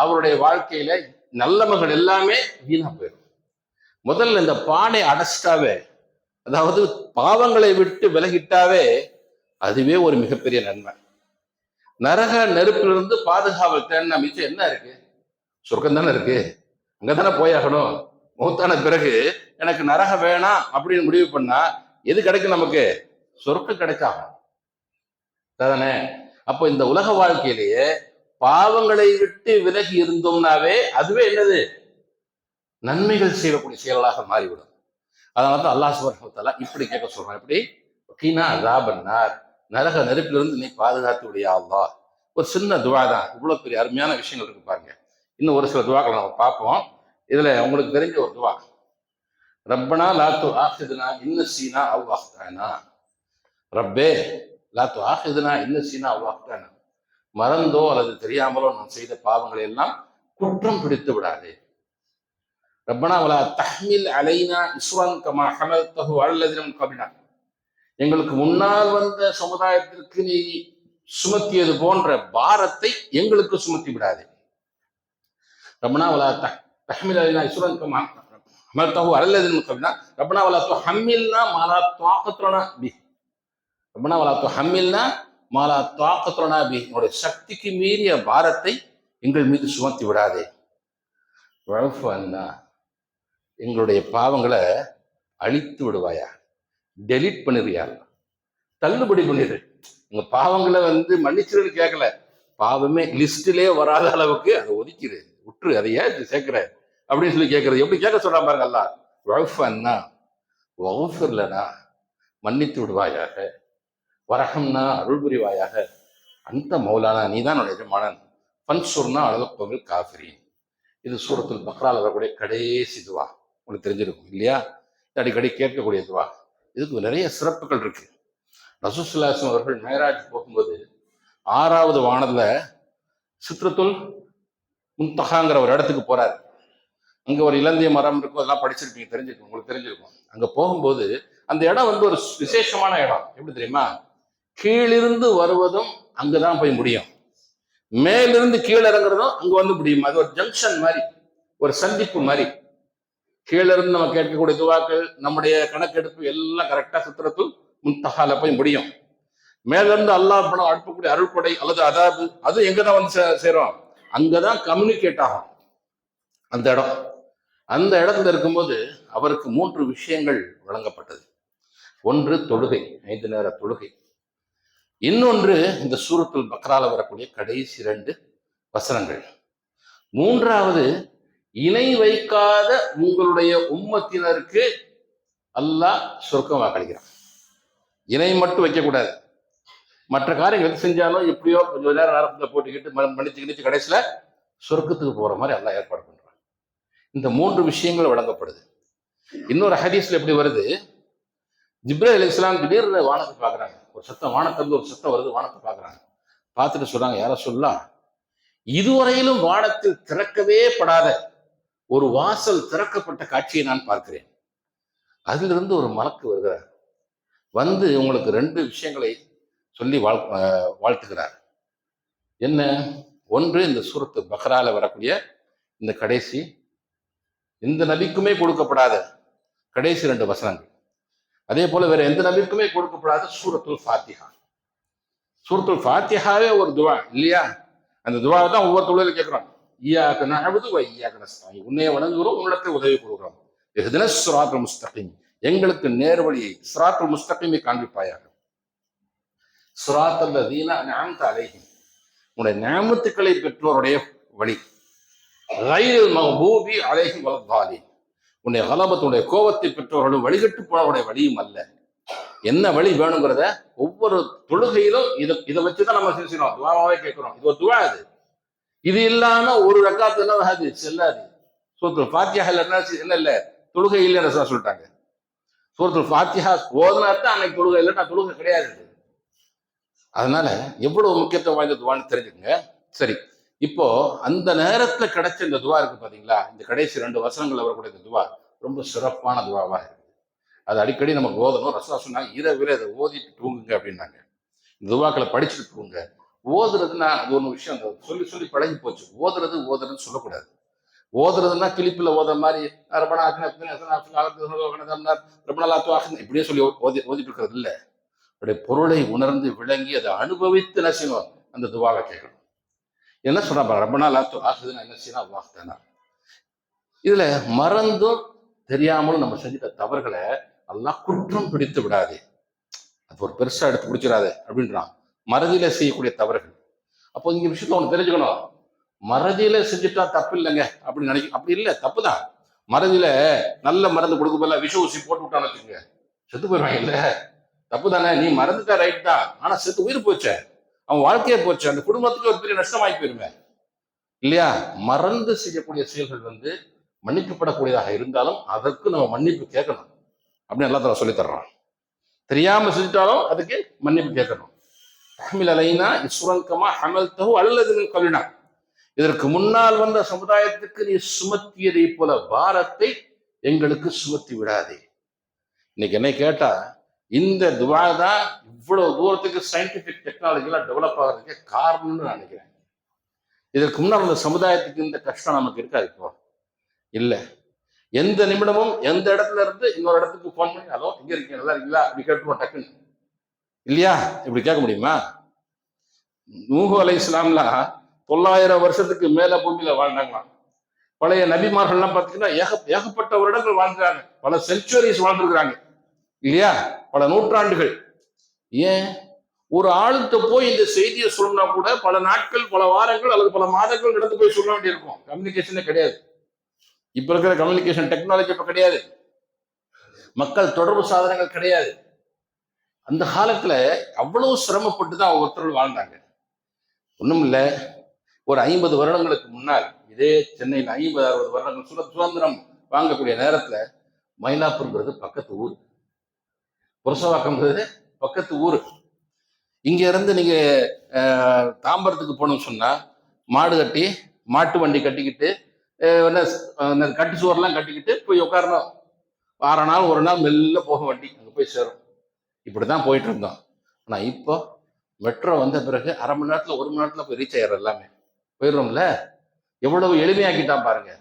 அவருடைய வாழ்க்கையில நல்லவர்கள் எல்லாமே வீணா போயிடும். முதல்ல இந்த பானை அடைச்சிட்டாவே, அதாவது பாவங்களை விட்டு விலகிட்டாவே அதுவே ஒரு மிகப்பெரிய நன்மை. நரக நெருப்பிலிருந்து பாதுகாவல் தேடின மிச்சம் என்ன இருக்கு? சொர்க்கம் தானே இருக்கு, அங்கதானே போயாகணும். மூத்தான பிறகு எனக்கு நரகம் வேணாம் அப்படின்னு முடிவு பண்ணா எது கிடைக்கும் நமக்கு? சொர்க்கம் கிடைச்சாகும் தானே? அப்போ இந்த உலக வாழ்க்கையிலேயே பாவங்களை விட்டு விலகி இருந்தோம்னாவே அதுவே என்னது? நன்மைகள் செய்யக்கூடிய செயலாக மாறிவிடும். அதனாலதான் அல்லாஹ் சுப்ஹானஹு வ தஆலா இப்படி கேட்க சொல்றான். எப்படி? வகீனா அஸாபன் நார், நரக நெருப்பிலிருந்து நீ பாதுகாத்து விடு யா அல்லாஹ். ஒரு சின்ன துவா தான், இவ்வளவு பெரிய அருமையான விஷயங்கள் இருக்கு பாருங்க. இன்னும் ஒரு சில துவாக்களை நம்ம பார்ப்போம். இதுல உங்களுக்கு தெரிஞ்ச ஒரு துவா, ரப்பனா லா துஆஹிதுனா இன் நஸீனா அவ் அக்தானா. ரப்பே லா துஆஹிதுனா இன் நஸீனா அவ் அக்தானா, மறந்தோ அல்லது தெரியாமலோ நாம் செய்த பாவங்களை எல்லாம் குற்றம் பிடித்து விடாது. ரப்பனா வலா தஹ்மில் அலைனா இஸ்ரன் கமா ஹமல்தஹு அலல்லதீன மின் கப்லினா, எங்களுக்கு முன்னால் வந்த சமுதாயத்திற்கு நீ சுமத்தியது போன்ற பாரத்தை எங்களுக்கு சுமத்தி விடாது. ரப்பனா வலா தஹ்மில் அலைனா இஸ்ரன் கமா ஹமல்தஹு அலல்லதீன மின் கப்லினா ரப்பனா வலா துஹம்மில்னா மா லா தாகத் லனா பிஹி, ரப்பனா வலா துஹம்மில்னா மா லா தாகத் லனா பிஹி, உன்னுடைய சக்திக்கு மீறிய பாரத்தை எங்கள் மீது சுமத்தி விடாதே. வஃபு அன்னா, எங்களுடைய பாவங்களை அழித்து விடுவாயா, டெலிட் பண்ணிடுறியா, தள்ளுபடி பண்ணிடு. உங்க பாவங்களை மன்னிச்சிருன்னு கேட்கல, பாவமே லிஸ்டிலே வராத அளவுக்கு அதை ஒதுக்கிடு, விட்டுரு, அதை ஏன் சேர்க்கிற அப்படின்னு சொல்லி கேட்கறது. எப்படி கேட்க சொல்றான் பாருங்க அல்லாஹ். வஃபு அன்னா வஃபிர் லனா, மன்னித்து விடுவாயாக, வரஹம்னா, அருள் புரிவாயாக, அந்த மௌலானா, நீதான் என்னுடைய எஜமானன், ஃபன்சுர்னா அலல் கௌமில் காஃபிரீன். இது சூரத்துல் பக்ரால வரக்கூடிய கடைசி துவா. உங்களுக்கு தெரிஞ்சிருக்கும் இல்லையா? அடிக்கடி கேட்கக்கூடிய துவா. இதுக்கு நிறைய சிறப்புகள் இருக்கு. ரசூலுல்லாஹி ஸல்லல்லாஹு அலைஹி வஸல்லம் அவர்கள் மேராஜ் போகும்போது 6வது வானத்துல சித்ரத்துல் முன்தஹாங்கிற ஒரு இடத்துக்கு போறாரு. அங்க ஒரு இலந்திய மரம் இருக்கும், அதெல்லாம் படிச்சிருப்பீங்க, தெரிஞ்சிருக்கும், உங்களுக்கு தெரிஞ்சிருக்கும். அங்க போகும்போது அந்த இடம் ஒரு விசேஷமான இடம். எப்படி தெரியுமா? கீழிருந்து வருவதும் அங்கதான் போய் முடியும், மேலிருந்து கீழே இறங்குறதும் அங்க முடியும். அது ஒரு ஜங்ஷன் மாதிரி, ஒரு சந்திப்பு மாதிரி. கீழே இருந்து நம்ம கேட்கக்கூடிய துவாக்கள், நம்முடைய கணக்கெடுப்பு எல்லாம் கரெக்டா சித்திரத்துல் முன்தஹால போய் முடியும். மேல இருந்து அல்லாஹ் பணம் அனுப்பக்கூடிய அருள்படை அல்லது அதாபு, அது எங்கதான் சேரும், அங்கதான் கம்யூனிகேட் ஆகும் அந்த இடம். அந்த இடத்துல இருக்கும்போது அவருக்கு 3 விஷயங்கள் வழங்கப்பட்டது. ஒன்று தொழுகை, 5 நேர தொழுகை. இன்னொன்று இந்த சூரத்துல் பக்ரால வரக்கூடிய கடைசி 2 வசனங்கள். மூன்றாவது, இணை வைக்காத உங்களுடைய உம்மத்தினருக்கு அல்லாஹ் சொர்க்கம் வாக்களிக்கிறான். இணை மட்டும் வைக்கக்கூடாது, மற்ற காரியங்கள் எது செஞ்சாலும் எப்படியோ கொஞ்சம் நேரத்தை போட்டுக்கிட்டு மன்னிச்சு கடைசியில சொர்க்கத்துக்கு போற மாதிரி அல்லாஹ் ஏற்பாடு பண்றான். இந்த 3 விஷயங்கள் வழங்கப்படுது. இன்னொரு ஹதீஸ்ல எப்படி வருது, ஜிப்ரீல் அலைஹிஸ்ஸலாம் திடீர்னு வானத்தை பாக்குறாங்க, ஒரு சத்தம், வானத்திலிருந்து ஒரு சத்தம் வருது, வானத்தை பாக்குறாங்க. பார்த்துட்டு சொல்றாங்க, யார சொல்லலாம், இதுவரையிலும் வானத்தில் திறக்கவே படாத ஒரு வாசல் திறக்கப்பட்ட காட்சியை நான் பார்க்கிறேன். அதிலிருந்து ஒரு மலக்கு வருகிறார், உங்களுக்கு 2 விஷயங்களை சொல்லி வாழ்த்துகிறார். என்ன? ஒன்று, இந்த சூரத்து பக்ரால வரக்கூடிய இந்த கடைசி, எந்த நபிக்குமே கொடுக்கப்படாத கடைசி 2 வசனங்கள். அதே போல வேற எந்த நபிக்குமே கொடுக்கப்படாத சூரத்துல் ஃபாத்திஹா. சூரத்துல் ஃபாத்திஹாவே ஒரு துவா இல்லையா? அந்த துவாவை தான் ஒவ்வொரு தொழிலும் கேட்கிறோம். இய்யாக நஅபுது வ இய்யாக நஸ்தஈன், உன்னை வணங்குகிறோம், உன்னிடத்தில் உதவி கொடுக்கிறோம். இஹ்தினஸ் ஸிராத்தல் முஸ்தகீம், எங்களுக்கு நேர்வழியை, ஸிராத்தல் முஸ்தகீமை காண்பிப்பாயாக. ஸிராத்தல் லதீன அன்அம்த அலைஹிம், உன்னுடைய நிஅமத்துக்களை பெற்றோருடைய வழி. கைரில் மக்தூபி அலைஹிம் வலத்தாலின், உன்னை கலபத்துடைய கோபத்தை பெற்றவர்களும் வழிகட்டு போனவருடைய வழியும் அல்ல. என்ன வழி வேணுங்கிறத ஒவ்வொரு தொழுகையிலும் இதை வச்சுதான் நம்ம செய்யறோம், துவாவே கேட்கிறோம். இது ஒரு துவா. இது இல்லாம ஒரு ரக்காத்து என்ன வராது, செல்லாது. சூரத்துல் ஃபாத்திஹா என்ன இல்ல, தொழுகை இல்லைன்னு சொல்லிட்டாங்க. சூரத்துல் ஃபாத்திஹா ஓதுனாத்தான் அன்னைக்கு தொழுகை இல்லைன்னா தொழுகை கிடையாது. அதனால எவ்வளவு முக்கியத்துவம் வாய்ந்த துவான்னு தெரிஞ்சுக்கங்க. சரி, இப்போ அந்த நேரத்துல கிடைச்ச இந்த துவா இருக்கு பாத்தீங்களா, இந்த கடைசி 2 வசனங்கள் வரக்கூடிய இந்த துவா ரொம்ப சிறப்பான துவாவா இருக்கு. அது அடிக்கடி நமக்கு ஓதணும். ரசூலுல்லாஹ் சொன்னாங்க, இரவில அதை ஓதிட்டு தூங்குங்க அப்படின்னாங்க. இந்த துவாக்களை படிச்சுட்டு தூங்குங்க. ஓதுறதுன்னா அது ஒரு விஷயம், சொல்லி சொல்லி பழகி போச்சு. ஓதுறதுன்னு சொல்லக்கூடாது. ஓதுறதுன்னா கிளிப்பில் ஓதுற மாதிரி இப்படியே சொல்லி ஓதிட்டு இருக்கிறது இல்லை. அவருடைய பொருளை உணர்ந்து விளங்கி அதை அனுபவித்து என்ன செய்யணும், அந்த துவாவை கேட்கணும். என்ன சொல்றாங்க, ரப்பனா லா துஆஹிதுனா இன் நஸீனா வ அக்தனா. இதுல மறந்தும் தெரியாமலும் நம்ம செஞ்சிட்ட தவறுகளை அல்லாஹ் குற்றம் பிடித்து விடாது, அது ஒரு பெருசா எடுத்து பிடிச்சிடாது அப்படின்றான். மறதியில செய்யக்கூடிய தவறுகள். அப்போ இங்க விஷயத்த ஒன்று தெரிஞ்சுக்கணும், மறதியில செஞ்சுட்டா தப்பு இல்லைங்க அப்படின்னு நினைக்க, அப்படி இல்லை, தப்பு தான். மறதியில நல்ல மருந்து கொடுக்க போல விஷ ஊசி போட்டு விட்டான்னு வச்சுக்கோங்க, செத்து போயிடுவாங்க. இல்ல, தப்பு தானே, நீ மறந்துட்டா ரைட் தான், ஆனா செத்து உயிர் போச்சே, அவன் வாழ்க்கையே போச்சு, அந்த குடும்பத்துக்கு ஒரு பெரிய நஷ்டமாகி போயிருமே இல்லையா? மறந்து செய்யக்கூடிய செயல்கள் மன்னிக்கப்படக்கூடியதாக இருந்தாலும் அதற்கு நம்ம மன்னிப்பு கேட்கணும் அப்படின்னு எல்லாத்தையும் சொல்லி தர்றான். தெரியாம செஞ்சுட்டாலும் அதுக்கு மன்னிப்பு கேட்கணும். தஹ்மில் அலைனா இஸ்ரன் கமா ஹமல்தஹு அல்லது கல்னா, இதற்கு முன்னால் வந்த சமுதாயத்துக்கு நீ சுமத்தியதை போல பாரத்தை எங்களுக்கு சுமத்தி விடாதே. இன்னைக்கு என்ன கேட்டா, இந்த துவா தான் இவ்வளவு தூரத்துக்கு சயின்டிபிக் டெக்னாலஜி எல்லாம் டெவலப் ஆகிறதுக்கு காரணம்னு நான் நினைக்கிறேன். இதற்கு முன்னால் அந்த சமுதாயத்துக்கு இந்த கஷ்டம் நமக்கு இருக்கா? இப்போ இல்ல. எந்த நிமிடமும் எந்த இடத்துல இருந்து இன்னொரு இடத்துக்கு போன் பண்ணி, ஹலோ எங்க இருக்கீங்க, நல்லா இருக்கீங்களா அப்படி கேட்டுருவோம் டக்குன்னு, இல்லையா? இப்படி கேட்க முடியுமா? நூஹு அலைஹிஸ்ஸலாம்லாம் 900 வருஷத்துக்கு மேல பூமியில வாழ்ந்தாங்களாம். பழைய நபிமார்கள்லாம் பார்த்தீங்கன்னா ஏகப்பட்ட வருடங்கள் வாழ்ந்தாங்க, பல செஞ்சுரிஸ் வாழ்ந்துருக்கிறாங்க, இல்லையா? பல நூற்றாண்டுகள். ஏன் ஒரு ஆளுத்த போய் இந்த செய்தியை சொல்லணும்னா கூட பல நாட்கள், பல வாரங்கள் அல்லது பல மாதங்கள் நடந்து போய் சொல்ல வேண்டியிருக்கும். கம்யூனிகேஷனே கிடையாது. இப்ப இருக்கிற கம்யூனிகேஷன் டெக்னாலஜி இப்ப கிடையாது. மக்கள் தொடர்பு சாதனங்கள் கிடையாது. அந்த காலத்துல அவ்வளவு சிரமப்பட்டு தான் ஒருத்தர்கள் வாழ்ந்தாங்க. ஒண்ணும் இல்ல, ஒரு 50 வருடங்களுக்கு முன்னால் இதே சென்னையில் 50-60 வருடங்கள் சுதந்திரம் வாங்கக்கூடிய நேரத்துல மயிலாப்பூர்ங்கிறது பக்கத்து ஊர், புரசவாக்கம்ங்கிறது பக்கத்து ஊர். இங்க இருந்து நீங்க தாம்பரத்துக்கு போகணும்னு சொன்னா மாடு கட்டி, மாட்டு வண்டி கட்டிக்கிட்டு, கட்டு சுவரெல்லாம் கட்டிக்கிட்டு போய் உட்காரணும். வார நாள் ஒரு நாள் மெல்ல போக வண்டி அங்க போய் சேரும். இப்படிதான் போயிட்டு இருந்தோம். ஆனா இப்போ மெட்ரோ வந்த பிறகு அரை மணி நேரத்துல, ஒரு மணி நேரத்துல போய் ரீச் ஆயிடுறோம். எல்லாமே போயிடுறோம்ல. எவ்வளவு எளிமையாக்கிட்டான் பாருங்க.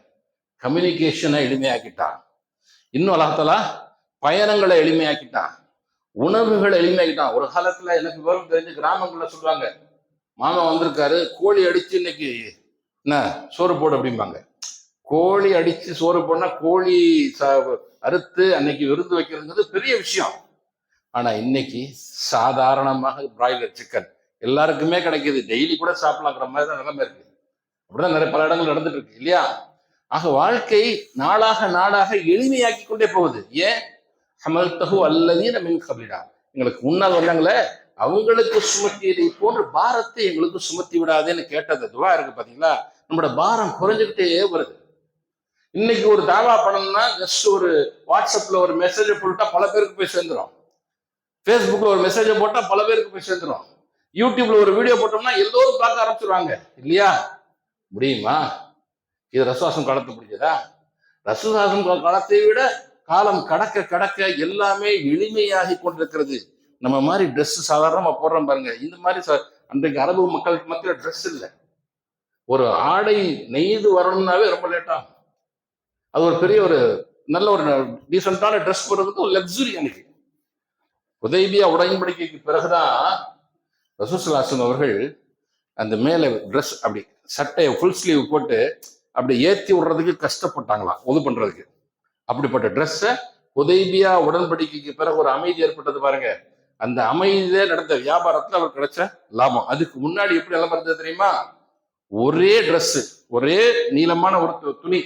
கம்யூனிகேஷனை எளிமையாக்கிட்டான். இன்னும் அல்லாஹ்தஆலா பயணங்களை எளிமையாக்கிட்டான், உணவுகளை எளிமையாக்கிட்டான். ஒரு காலத்துல எனக்கு விவரம் தெரிஞ்சு கிராமங்கள்ல சொல்லுவாங்க, மாமா வந்திருக்காரு, கோழி அடிச்சு இன்னைக்கு என்ன சோறு போடு அப்படிம்பாங்க. கோழி அடிச்சு சோறு போடனா, கோழி அறுத்து அன்னைக்கு விருந்து வைக்கிறது பெரிய விஷயம். ஆனா இன்னைக்கு சாதாரணமாக பிராய்லர் சிக்கன் எல்லாருக்குமே கிடைக்குது, டெய்லி கூட சாப்பிடலாங்கிற மாதிரி தான் நிலைமை இருக்கு. அப்படிதான் நிறைய பல இடங்கள் நடந்துட்டு இருக்கு, இல்லையா? ஆக வாழ்க்கை நாளாக நாளாக எளிமையாக்கி கொண்டே போகுது. ஏன்? ஹமல்தஹு அல்லதீன மின் கப்லினா, எங்களுக்கு முன்னால் வந்தாங்களே அவங்களுக்கு சுமத்தியதை போன்ற பாரத்தை எங்களுக்கு சுமத்தி விடாதேன்னு கேட்டது துவா இருக்கு பாத்தீங்களா? நம்மளோட பாரம் குறைஞ்சுக்கிட்டே வருது. இன்னைக்கு ஒரு தாவா பண்ணணும்னா ஜஸ்ட் ஒரு வாட்ஸ்அப்ல ஒரு மெசேஜ் போட்டா பல பேருக்கு போய் சேர்ந்துடும். ஃபேஸ்புக்ல ஒரு மெசேஜை போட்டா பல பேருக்கு போய் சேர்ந்துடும். யூடியூப்ல ஒரு வீடியோ போட்டோம்னா எல்லோரும் பார்க்க ஆரம்பிச்சிருவாங்க, இல்லையா? முடியுமா? இது ரசூலுல்லாஹி காலத்தை பிடிச்சதா? ரசூலுல்லாஹி காலத்தை விட காலம் கடக்க கடக்க எல்லாமே எளிமையாகி கொண்டிருக்கிறது. நம்ம மாதிரி ட்ரெஸ் சாதாரணமா போடுறோம் பாருங்க, இந்த மாதிரி அன்றைக்கு அரபு மக்களுக்கு மத்தியில் ட்ரெஸ் இல்லை. ஒரு ஆடை நெய்து வரணும்னாவே ரொம்ப லேட் ஆகும். அது ஒரு பெரிய ஒரு நல்ல ஒரு டீசென்டான ட்ரெஸ் போடுறதுக்கு ஒரு லக்ஸுரி. அன்னைக்கு ஹுதைபியா உடன்படிக்கைக்கு பிறகுதான் ரசூலுல்லாஹி ஸல்லல்லாஹு அலைஹி வஸல்லம் அவர்கள் அந்த மேல ட்ரெஸ் அப்படி சட்டையை ஃபுல் ஸ்லீவ் போட்டு அப்படி ஏத்தி விடுறதுக்கு கஷ்டப்பட்டாங்களாம், உது பண்றதுக்கு. அப்படிப்பட்ட ட்ரெஸ்ஸை ஹுதைபியா உடன்படிக்கைக்கு பிறகு ஒரு அமைதி ஏற்பட்டது பாருங்க. அந்த அமைதியிலே நடந்த வியாபாரத்துல அவர் கிடைச்ச லாபம். அதுக்கு முன்னாடி எப்படி நிலைமை இருந்தது தெரியுமா? ஒரே ட்ரெஸ், ஒரே நீளமான ஒரு துணி,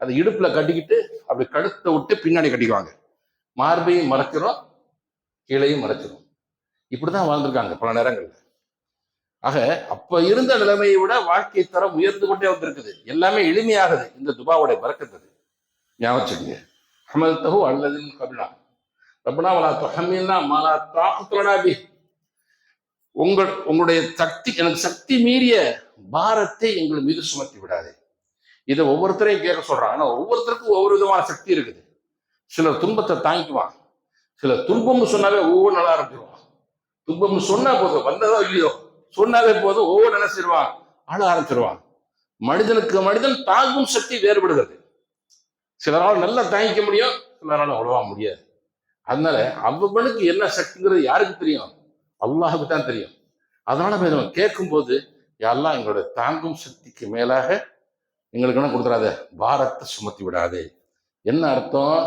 அதை இடுப்புல கட்டிக்கிட்டு அப்படி கழுத்தை விட்டு பின்னாடி கட்டிக்குவாங்க, மார்பையும் மறைச்சிரும், கீழையும் மறைச்சிரும். இப்படிதான் வாழ்ந்திருக்காங்க பல நேரங்கள்ல. ஆக அப்ப இருந்த நிலைமையை விட வாழ்க்கை தரம் உயர்ந்து கொண்டே வந்திருக்குது. எல்லாமே எளிமையாகுது இந்த துபாவுடைய பரக்கத்து. ஞாபகம் ஹமல்தஹு அல்லதீன கப்லினா ரப்பனா வலா துஹம்மில்னா மா லா தாகத லனா பிஹ், உங்களுடைய சக்தி, எனக்கு சக்தி மீறிய பாரத்தை எங்கள் மீது சுமத்தி விடாது. இதை ஒவ்வொருத்தரையும் கேட்க சொல்றாங்க. ஆனா ஒவ்வொருத்தருக்கும் ஒவ்வொரு விதமான சக்தி இருக்குது. சிலர் துன்பத்தை தாங்கிக்குவான், சிலர் துன்பம்னு சொன்னாவே ஒவ்வொரு நல்லா ஆரம்பிச்சிருவான். துன்பம்னு சொன்னா போதும், வந்ததோ இல்லையோ சொன்னாவே போதும், ஒவ்வொரு நினைச்சிருவான், ஆள ஆரம்பிச்சிருவான். மனிதனுக்கு மனிதன் தாங்கும் சக்தி வேறுபடுகிறது. சிலரால் நல்லா தாங்கிக்க முடியும், சிலரால் அவ்வளவா முடியாது. அதனால அவனுக்கு என்ன சக்திங்கிறது யாருக்கு தெரியும்? அல்லாஹுக்கு தான் தெரியும். அதனால நம்ம கேட்கும் போது, யாரெல்லாம் எங்களோட தாங்கும் சக்திக்கு மேலாக எங்களுக்கு என்ன கொடுத்துறாத, பாரத்தை சுமத்தி விடாதே. என்ன அர்த்தம்?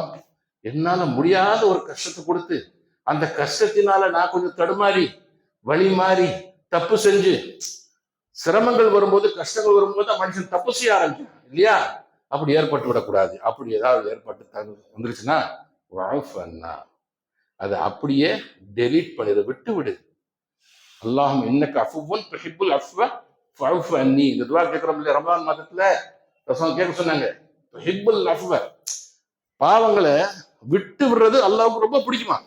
என்னால முடியாத ஒரு கஷ்டத்தை கொடுத்து அந்த கஷ்டத்தினால நான் கொஞ்சம் தடுமாறி வழி மாறி தப்பு செஞ்சு, சிரமங்கள் வரும்போது கஷ்டங்கள் வரும்போது மனுஷன் தப்பு செய்ய ஆரம்பிச்சான், இல்லையா? அப்படி ஏற்பட்டு விடக்கூடாது. அப்படி ஏதாவது ஏற்பட்டு வந்துருச்சுன்னா அதை அப்படியே டெலீட் பண்ணிடு, விட்டு விடு. அல்லாஹும் இன்னக அஃபுவன் துஹிப்புல் அஃப்வ ஃபஅஃபு அன்னி. இந்த துஆ கேட்கிறோம் இல்லையா? ரமலான் மாதத்துல ரசூல் கேட்க சொன்னாங்க, துஹிப்புல் அஃப்வ, பாவங்களை விட்டு விடுறது அல்லாஹ்வுக்கு ரொம்ப பிடிக்குமா.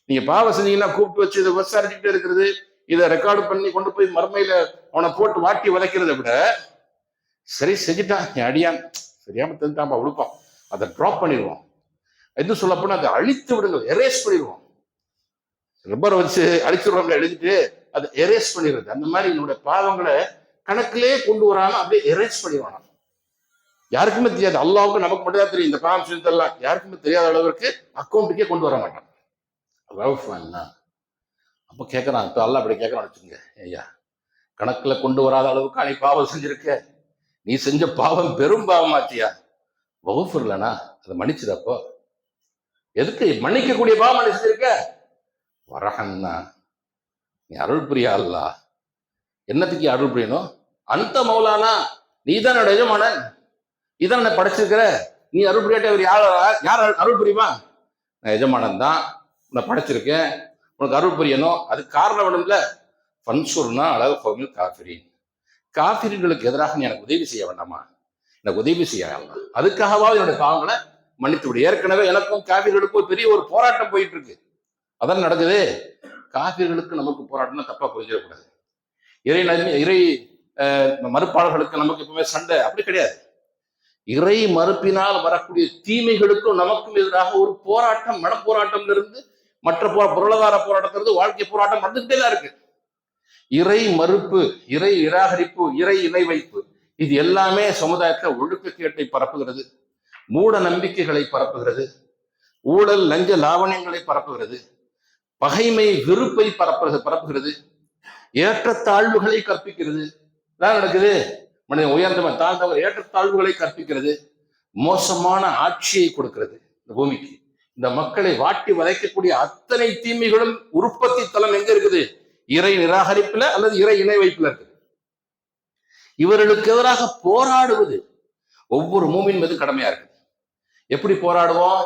நீங்க பாவம் செஞ்சீங்கன்னா கூப்பிட்டு வச்சு இதை விசாரிச்சுக்கிட்டே இருக்கிறது, இதை ரெக்கார்டு பண்ணி கொண்டு போய் மறுமையில அவனை போட்டு வாட்டி வதைக்கிறத விட, சரி செஞ்சுட்டான் என் அடியான், சரியாம தெரிஞ்சாம்பா உடுப்பான், அதை ட்ராப் பண்ணிடுவோம். எது சொல்ல போனா அதை அழித்து விடுங்கள், எரேஸ் பண்ணிடுவோம். ரப்பரை வச்சு அழிச்சிடுறவங்க எழுதிட்டு அதை எரேஸ் பண்ணிடுறது. அந்த மாதிரி என்னுடைய பாவங்களை கணக்கிலே கொண்டு வராம அப்படியே எரேஸ் பண்ணிடுவானா. யாருக்குமே தெரியாது, அல்லாவுக்கு நமக்கு மட்டும் தான் தெரியும். இந்த பாவம் செஞ்சதெல்லாம் யாருக்குமே தெரியாத அளவுக்கு அக்கௌண்ட்டுக்கே கொண்டு வர மாட்டான். அப்ப கேட்கறான், இப்ப அல்லா அப்படி கேட்கறான் வச்சுங்க, ஐயா கணக்குல கொண்டு வராத அளவுக்கு நீ பாவம் செஞ்சிருக்க, நீ செஞ்ச பாவம் பெரும் பாவமாச்சியா, வகுப்பு இல்லைனா அதை மன்னிச்சுதப்போ. எதுக்கு மன்னிக்கக்கூடிய பாவம் நீ செஞ்சிருக்க? வரஹன்னா, நீ அருள் புரியா அல்லா. என்னத்துக்கு அருள் புரியணும்? அந்த மௌலானா, நீ தான் என்னோட எஜமானன், இதான் என்ன படைச்சிருக்கிற, நீ அருள் புரியாட்ட அவர் யார் அருள் புரியுமா? நான் எஜமானன் தான், உன்னை படைச்சிருக்கேன், உனக்கு அருள் புரியணும், அதுக்கு காரணம் வேணும்ல. ஃபன்சூர்னா அழகு கோவில் காஃபிரின், காஃபிர்களுக்கு எதிராக நீ எனக்கு உதவி செய்ய வேண்டாமா? எனக்கு உதவி செய்ய வேண்டாம், அதுக்காகவாவது என்னுடைய பாவங்களை மன்னித்து விடு. ஏற்கனவே எனக்கும் காஃபிர்களுக்கும் பெரிய ஒரு போராட்டம் போயிட்டு இருக்கு, அதான் நடக்குது. காஃபிர்களுக்கு நமக்கு போராட்டம்னா தப்பா புரிஞ்சிடக்கூடாது. இறை மறுப்பாளர்களுக்கு நமக்கு எப்பவுமே சண்டை அப்படி கிடையாது. இறை மறுப்பினால் வரக்கூடிய தீமைகளுக்கும் நமக்கும் எதிராக ஒரு போராட்டம், மனப்போராட்டம்ல இருந்து மற்ற பொருளாதார போராட்டத்திலிருந்து வாழ்க்கை போராட்டம் வந்துகிட்டே தான் இருக்கு. இறை மறுப்பு, இறை நிராகரிப்பு, இறை இணை வைப்பு, இது எல்லாமே சமுதாயத்தில் ஒழுக்கக்கேட்டை பரப்புகிறது, மூட நம்பிக்கைகளை பரப்புகிறது, ஊழல் லஞ்ச லாவணியங்களை பரப்புகிறது, பகைமை வெறுப்பை பரப்புகிறது, ஏற்றத்தாழ்வுகளை கற்பிக்கிறது. தான் நடக்குது. மனிதன் உயர்ந்தவன் தாழ்ந்தவர் ஏற்றத்தாழ்வுகளை கற்பிக்கிறது, மோசமான ஆட்சியை கொடுக்கிறது இந்த பூமிக்கு. இந்த மக்களை வாட்டி வதைக்கக்கூடிய அத்தனை தீமைகளும் உற்பத்தி தளம் எங்க இருக்குது? இறை நிராகரிப்புல அல்லது இறை இணை வைப்புல இருக்குது. இவர்களுக்கு எதிராக போராடுவது ஒவ்வொரு மூமின் மீது கடமையா இருக்குது. எப்படி போராடுவோம்?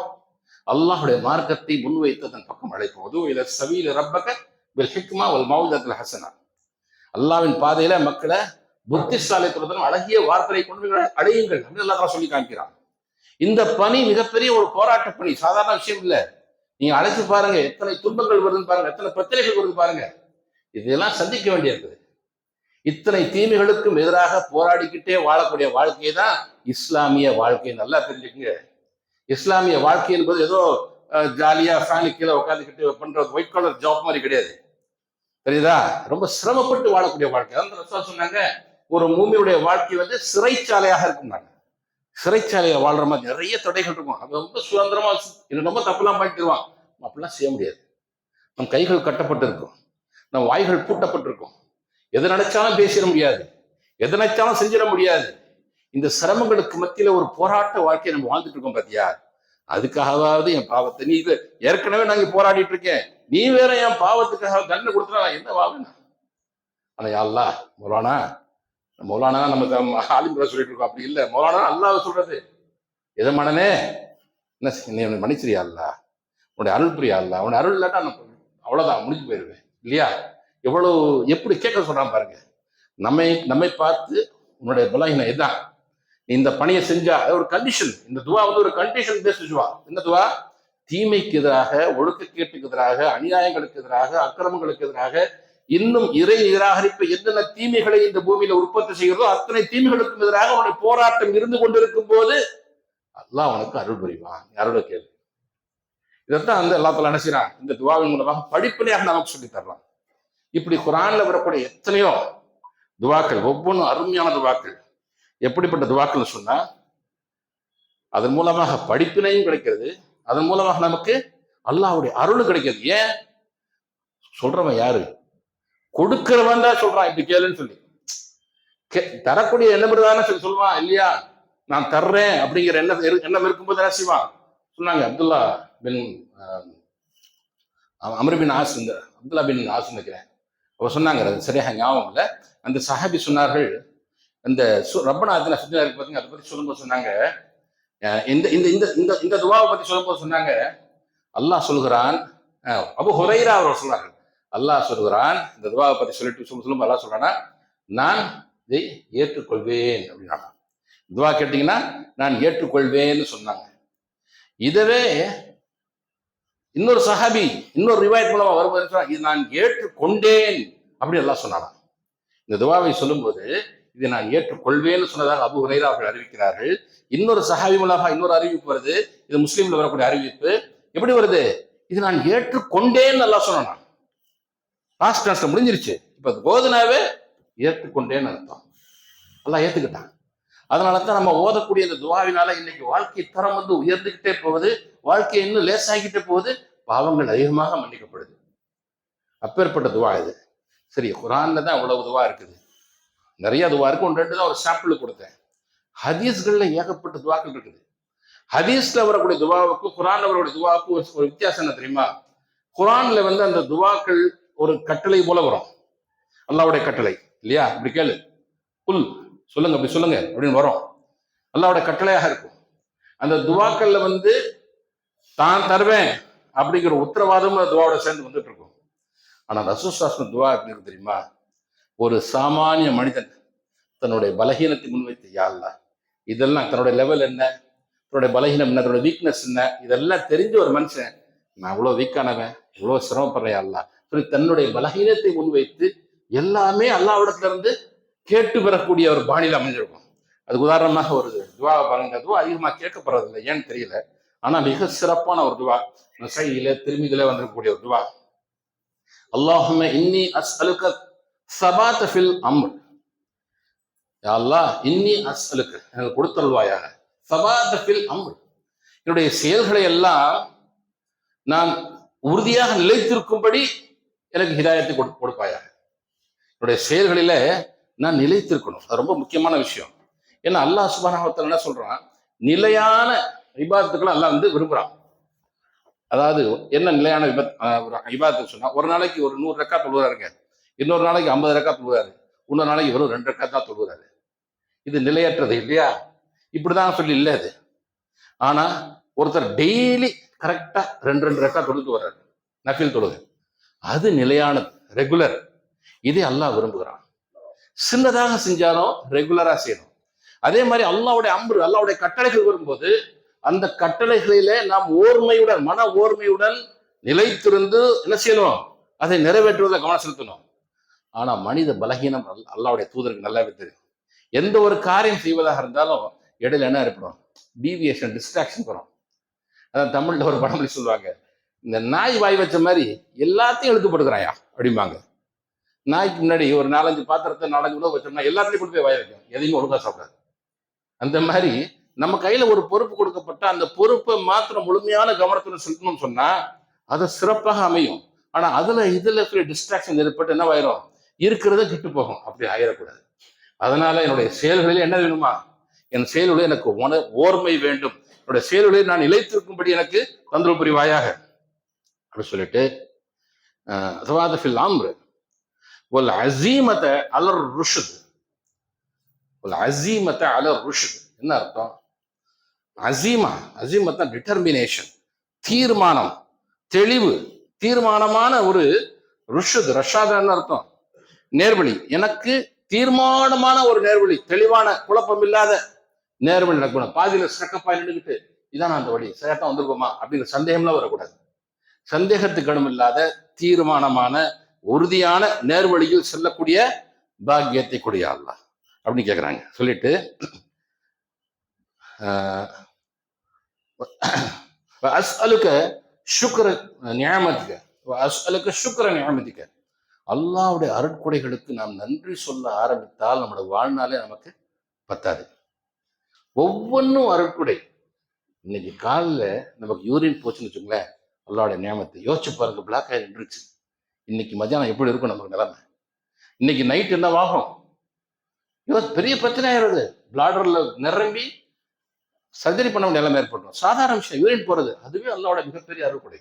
அல்லாஹுடைய மார்க்கத்தை முன்வைத்ததன் பக்கம் அழைப்போம். இல சபீல ரப்பக பில் ஹிக்மா வல் மௌஇதத்தில் ஹஸனா, அல்லாஹ்வின் பாதையில மக்களை புத்திசாலித்துடன் அழகிய வார்த்தையை கொண்டு அடையுங்கள் அப்படின்னு அல்லாஹ் சொல்லி காமிக்கிறான். இந்த பணி மிகப்பெரிய ஒரு போராட்ட பணி, சாதாரண விஷயம் இல்லை. நீங்க அழைச்சு பாருங்க, எத்தனை துன்பங்கள் வருதுன்னு பாருங்க, எத்தனை பிரச்சனைகள் வருது பாருங்க. இதெல்லாம் சந்திக்க வேண்டியிருக்குது. இத்தனை தீமைகளுக்கும் எதிராக போராடிக்கிட்டே வாழக்கூடிய வாழ்க்கை தான் இஸ்லாமிய வாழ்க்கை. நல்லா தெரிஞ்சுக்குங்க, இஸ்லாமிய வாழ்க்கை என்பது ஏதோ ஜாலியா ஃபேனு கீழே உட்காந்துக்கிட்டு பண்ற ஒயிட் கலர் ஜாப் மாதிரி கிடையாது, தெரியுதா? ரொம்ப சிரமப்பட்டு வாழக்கூடிய வாழ்க்கை. அதான் ரசூல் சொன்னாங்க, ஒரு மூமியுடைய வாழ்க்கை வந்து சிறைச்சாலையாக இருக்கும்னாங்க. சிறைச்சாலையை வாழ்ற மாதிரி நிறைய தடைகள் இருக்கும். அது ரொம்ப சுதந்திரமா இது ரொம்ப தப்புலாம் பண்ணிட்டுருவான், அப்படிலாம் செய்ய முடியாது. நம் கைகள் கட்டப்பட்டு இருக்கும், நம் வாய்கள் பூட்டப்பட்டிருக்கும், எது நினைச்சாலும் பேசிட முடியாது, எது நினைச்சாலும் செஞ்சிட முடியாது. இந்த சிரமங்களுக்கு மத்தியில ஒரு போராட்ட வாழ்க்கையை நம்ம வாழ்ந்துட்டு இருக்கோம் பாத்தியா? அதுக்காகவாவது என் பாவத்தை, நீ இது ஏற்கனவே நாங்க போராடிட்டு இருக்கேன், நீ வேற என் பாவத்துக்காக தண்டனை கொடுத்தா என்ன வாழ்வேன்? ஆனா யாழ்லா மௌலானா நமக்கு ஆலிம்புரை சொல்லிட்டு இருக்கோம், அப்படி இல்லை. மௌலானா அல்லாஹ் சொல்றது, எதமானனே என்ன மன்னிச்சிரியா அல்லா, உன்னுடைய அருள் புரியா அல்லா, உன்னுடைய அருள் இல்லாட்டா அவ்வளவுதான், முடிஞ்சு போயிருவேன் இல்லையா? எவ்வளவு எப்படி கேட்க சொல்றான் பாருங்க. நம்மை பார்த்து உன்னுடைய பலகீனம் இதுதான், இந்த பணியை செஞ்சா ஒரு கண்டிஷன். இந்த துவா வந்து ஒரு கண்டிஷன் பேஸ்ட் துவா. என்ன துவா? தீமைக்கு எதிராக, ஒழுக்கக்கேட்டுக்கு எதிராக, அநியாயங்களுக்கு எதிராக, அக்கிரமங்களுக்கு எதிராக, இன்னும் இறை நிராகரிப்பு என்னென்ன தீமைகளை இந்த பூமியில உற்பத்தி செய்கிறதோ அத்தனை தீமைகளுக்கும் எதிராக உன்னுடைய போராட்டம் இருந்து கொண்டிருக்கும் போது அல்லாஹ் உனக்கு அருள் புரிவான். அருளை கேள்வி. இதைத்தான் வந்து அல்லாஹ் தஆலா என்ன செய்றான், இந்த துவாவின் மூலமாக படிப்படியாக நமக்கு சொல்லி தர்றான். இப்படி குர்ஆன்ல வரக்கூடிய எத்தனையோ துவாக்கள், ஒவ்வொன்றும் அருமையான துவாக்கள். எப்படிப்பட்ட துவாக்கள் சொன்னா, அதன் மூலமாக படிப்பினையும் கிடைக்கிறது, அதன் மூலமாக நமக்கு அல்லாஹ்வுடைய அருள் கிடைக்கிறது. ஏன் சொல்றவன் யாரு? கொடுக்கிறவன் தான் சொல்றான் இப்படி கேளுன்னு சொல்லி. தரக்கூடிய எண்ணம் தானே சொல்லி சொல்லுவான் இல்லையா? நான் தர்றேன் அப்படிங்கிற எண்ணம் இருக்கும்போது என்ன செய்வான்? சொன்னாங்க அப்துல்லா பின் அம்ர் பின் ஆஸ், இந்த அப்துல்லா பின் ஆஸ் நினைக்கிறேன், அவர் சொன்னாங்க, அது சரியாக ஞாபகம் இல்லை. அந்த சஹாபி சொன்னார்கள், அந்த ரப்பனா அத்தினா சுத்தினா இருக்கு பார்த்தீங்க, அதை பத்தி சொல்லும்போது சொன்னாங்க, இந்த இந்த இந்த இந்த இந்த துவாவை பத்தி சொல்லும்போது சொன்னாங்க, அல்லாஹ் சொல்கிறான், அபு ஹுரைரா அவர் சொல்றாங்க, அல்லாஹ் சொல்கிறான், இந்த துவாவை பத்தி சொல்லிட்டு சொல்லும்போது அல்லாஹ் சொல்றானா, நான் இதை ஏற்றுக்கொள்வேன் அப்படின்னா. துவா கேட்டீங்கன்னா நான் ஏற்றுக்கொள்வேன்னு சொன்னாங்க. இதவே இன்னொரு சஹாபி இன்னொரு ரிவாயத் மூலமா வரும்போது இது நான் ஏற்றுக்கொண்டேன் அப்படி எல்லாம் சொன்னாராம். இந்த துவாவை சொல்லும்போது இதை நான் ஏற்றுக்கொள்வேன்னு சொன்னதாக அபூ ஹுரைரா அவர்கள் அறிவிக்கிறார்கள். இன்னொரு சஹாபி மூலமாக இன்னொரு அறிவிப்பு வருது. இது முஸ்லீம்ல வரக்கூடிய அறிவிப்பு. எப்படி வருது? இது நான் ஏற்றுக்கொண்டேன்னு எல்லாம் சொன்னான். பாஸ்ட் டென்ஸ்ல முடிஞ்சிருச்சு. இப்ப போதனாவே ஏற்றுக்கொண்டேன்னு அர்த்தம். எல்லாம் ஏத்துக்கிட்டான். அதனால தான் நம்ம ஓதக்கூடிய இந்த துவாவினால இன்னைக்கு வாழ்க்கை தரம் வந்து உயர்ந்துகிட்டே போகுது. வாழ்க்கை இன்னும் லேசாகிட்டே போகுது. பாவங்கள் அதிகமாக மன்னிக்கப்படுது. அப்பேற்பட்ட துவா இது. சரி, குரான்ல தான் அவ்வளவு துவா இருக்குது. நிறைய துவா இருக்கு. ஒன்று ரெண்டு தான் ஒரு சாம்பிள் கொடுத்தேன். ஹதீஸ்கள்ல ஏகப்பட்ட துவாக்கள் இருக்குது. ஹதீஸ்ல வரக்கூடிய துவாவுக்கும் குரான்ல வரக்கூடிய துவாவுக்கும் ஒரு வித்தியாசம் என்ன தெரியுமா? குரான்ல வந்து அந்த துவாக்கள் ஒரு கட்டளை போல வரும். அல்லாவுடைய கட்டளை இல்லையா? இப்படி கேளு, புல் சொல்லுங்க, அப்படி சொல்லுங்க அப்படின்னு வரும். அல்லாவுடைய கட்டளையாக இருக்கும். அந்த துவாக்கள்ல வந்து தான் தருவேன் அப்படிங்கிற உத்தரவாதம் துவாவோட சேர்ந்து வந்துட்டு இருக்கும். ஆனா ரசூல் சாஸ்திரம் துவா எப்படி இருக்கு தெரியுமா? ஒரு சாமானிய மனிதன் தன்னுடைய பலகீனத்தை முன்வைத்து, யா அல்லாஹ், இதெல்லாம் தன்னுடைய லெவல் என்ன, தன்னுடைய பலகீனம் என்ன, தன்னுடைய வீக்னஸ் என்ன, இதெல்லாம் தெரிஞ்ச ஒரு மனுஷன், நான் இவ்வளவு வீக்கானவன், இவ்வளவு சிரமப்படுறேன் அல்லாஹ் சொல்லி தன்னுடைய பலகீனத்தை முன்வைத்து எல்லாமே அல்லாஹ்விடத்துல இருந்து கேட்டு பெறக்கூடிய ஒரு பாணியில் அமைஞ்சிருக்கும். அதுக்கு உதாரணமாக ஒரு துவா பாருங்க. துவா அதிகமாக கேட்கப்படுறதில்லை, ஏன்னு தெரியல. ஆனா மிக சிறப்பான ஒரு துவா. நஸீல திர்மிதில வந்திருக்கக்கூடிய ஒரு துவா. அல்லாஹும்ம இன்னி அஸ்அலுக ஸபாத ஃபில் அம்ர். யா அல்லாஹ், இன்னி அஸ்அலுக, எனக்கு கொடுத்தல்வாயாக, ஸபாத ஃபில் அம்ர், என்னுடைய செயல்களை எல்லாம் நான் உறுதியாக நிலைத்திருக்கும்படி எனக்கு ஹிதாயத்தை கொடுப்பாயாக. என்னுடைய செயல்களில நான் நிலைத்திருக்கணும். அது ரொம்ப முக்கியமான விஷயம். ஏன்னா அல்லாஹ் சுப்ஹானஹு வ தஆலா என்ன சொல்றான்? நிலையான இபாதத்துக்களை அல்லாஹ் வந்து விரும்புறான். அதாவது என்ன நிலையான இபாதத்து சொன்னா, ஒரு நாளைக்கு ஒரு 100 ரக்காத் தொழுவாருங்க, இன்னொரு நாளைக்கு 50 ரக்காத் தொழுவாரு, இன்னொரு நாளைக்கு வெறும் 2 ரக்காத் தான் தொழுவாரு. இது நிலையற்றது இல்லையா? இப்படிதான் சொல்லி இல்லை அது. ஆனா ஒருத்தர் டெய்லி கரெக்டா 2 ரக்காத் தொழுது வர்றாரு, நஃபில் தொழுது, அது நிலையானது, ரெகுலர். இதை அல்லாஹ் விரும்புகிறான். சின்னதாக செஞ்சாலும் ரெகுலரா செய்யணும். அதே மாதிரி அல்லாஹ்வுடைய அம்ரு, அல்லாஹ்வுடைய கட்டளைகள் வரும்போது அந்த கட்டளைகளிலே நாம் ஓர்மையுடன், மன ஓர்மையுடன் நிலைத்திருந்து என்ன செய்யணும்? அதை நிறைவேற்றுவதை கவனம் செலுத்தணும். ஆனா மனித பலகீனம் அல்லாஹ்வுடைய தூதருக்கு நல்லாவே தெரியும். எந்த ஒரு காரியம் செய்வதாக இருந்தாலும் இடையில என்ன ஏற்படும்? டீவியேஷன், டிஸ்ட்ராக்ஷன் வரும். அதான் தமிழ்ல ஒரு பழமொழி சொல்லுவாங்க, இந்த நாய் வாய் வச்ச மாதிரி எல்லாத்தையும் இழுத்துப்படுக்கிறாயா அப்படிம்பாங்க. நாய்க்கு முன்னாடி ஒரு 4-5 பாத்திரத்தை 4-5 உணவு வச்சோம்னா எல்லாத்துலையும் கொண்டு போய் வாய வைக்கும், எதையும் ஒழுங்கா சாப்பிடாது. அந்த மாதிரி நம்ம கையில ஒரு பொறுப்பு கொடுக்கப்பட்ட அந்த பொறுப்பை மாத்திரம் முழுமையான கவனத்துடன் செலுத்தணும்னு சொன்னா அது சிறப்பாக அமையும். ஆனா இதுல டிஸ்ட்ராக்ஷன் ஏற்பட்டு என்னவாயிரும்? இருக்கிறத கிட்டு போகும். அப்படி ஆயிடக்கூடாது. அதனால என்னுடைய செயல்களில் என்ன வேணுமா? என் செயல்களில் எனக்கு ஓர்மை வேண்டும். என்னுடைய செயல்களில் நான் நிலைத்திருக்கும்படி எனக்கு தந்தல் புரிவாயாக அப்படி சொல்லிட்டு வல் அஸீமத அலர் ருஷ்த். வல் அஸீமத அலர் ருஷ்த் என்ன அர்த்தம்? அஸீமத்னா டிட்டர்மினேஷன், தீர்மானம், தெளிவு, தீர்மானமான ஒரு ருஷ்த். ரஷாதன்னு அர்த்தம் நேர்வழி. எனக்கு தீர்மானமான ஒரு நேர்வழி, தெளிவான குழப்பம் இல்லாத நேர்வழி நடக்கணும். பாதியில ஸ்ட்ரக்கப்பாய் நின்றுக்கிட்டு இதான் அந்த வழி, சரியாத்தான் வந்திருக்கோமா அப்படிங்கிற சந்தேகம்லாம் வரக்கூடாது. சந்தேகத்துக்கு இடம் இல்லாத தீர்மானமான உறுதியான நேர்வழியில் செல்லக்கூடிய பாக்கியத்தை கொடியா அல்லாஹ் அப்படின்னு கேட்குறாங்க. சொல்லிட்டு அஸ்அலுக ஷுக்ர நிஅமதிக அஸ்அலுக ஷுக்ர நிஅமதிக, அல்லாஹ்வுடைய அருட்கொடைகளுக்கு நாம் நன்றி சொல்ல ஆரம்பித்தால் நம்மளோட வாழ்நாளே நமக்கு பத்தாது. ஒவ்வொன்றும் அருட்கொடை. இன்னைக்கு காலில் நமக்கு யூரின் போச்சுன்னு வச்சுங்களேன், அல்லாஹ்வுடைய நியமத்தை யோசிச்சு பாருங்க. பிளாக் ஆகி நின்றுச்சு. இன்னைக்கு மத்தியானம் எப்படி இருக்கும் நமக்கு நிலைமை? இன்னைக்கு நைட் என்ன ஆகும்? பெரிய பிரச்சனை ஆயிடுது. பிளாடர்ல நிரம்பி சர்ஜரி பண்ண நிலைமை ஏற்படும். சாதாரண விஷயம் யூரின் போறது, அதுவே அல்லாஹ்வோட மிகப்பெரிய அருட்கொடை.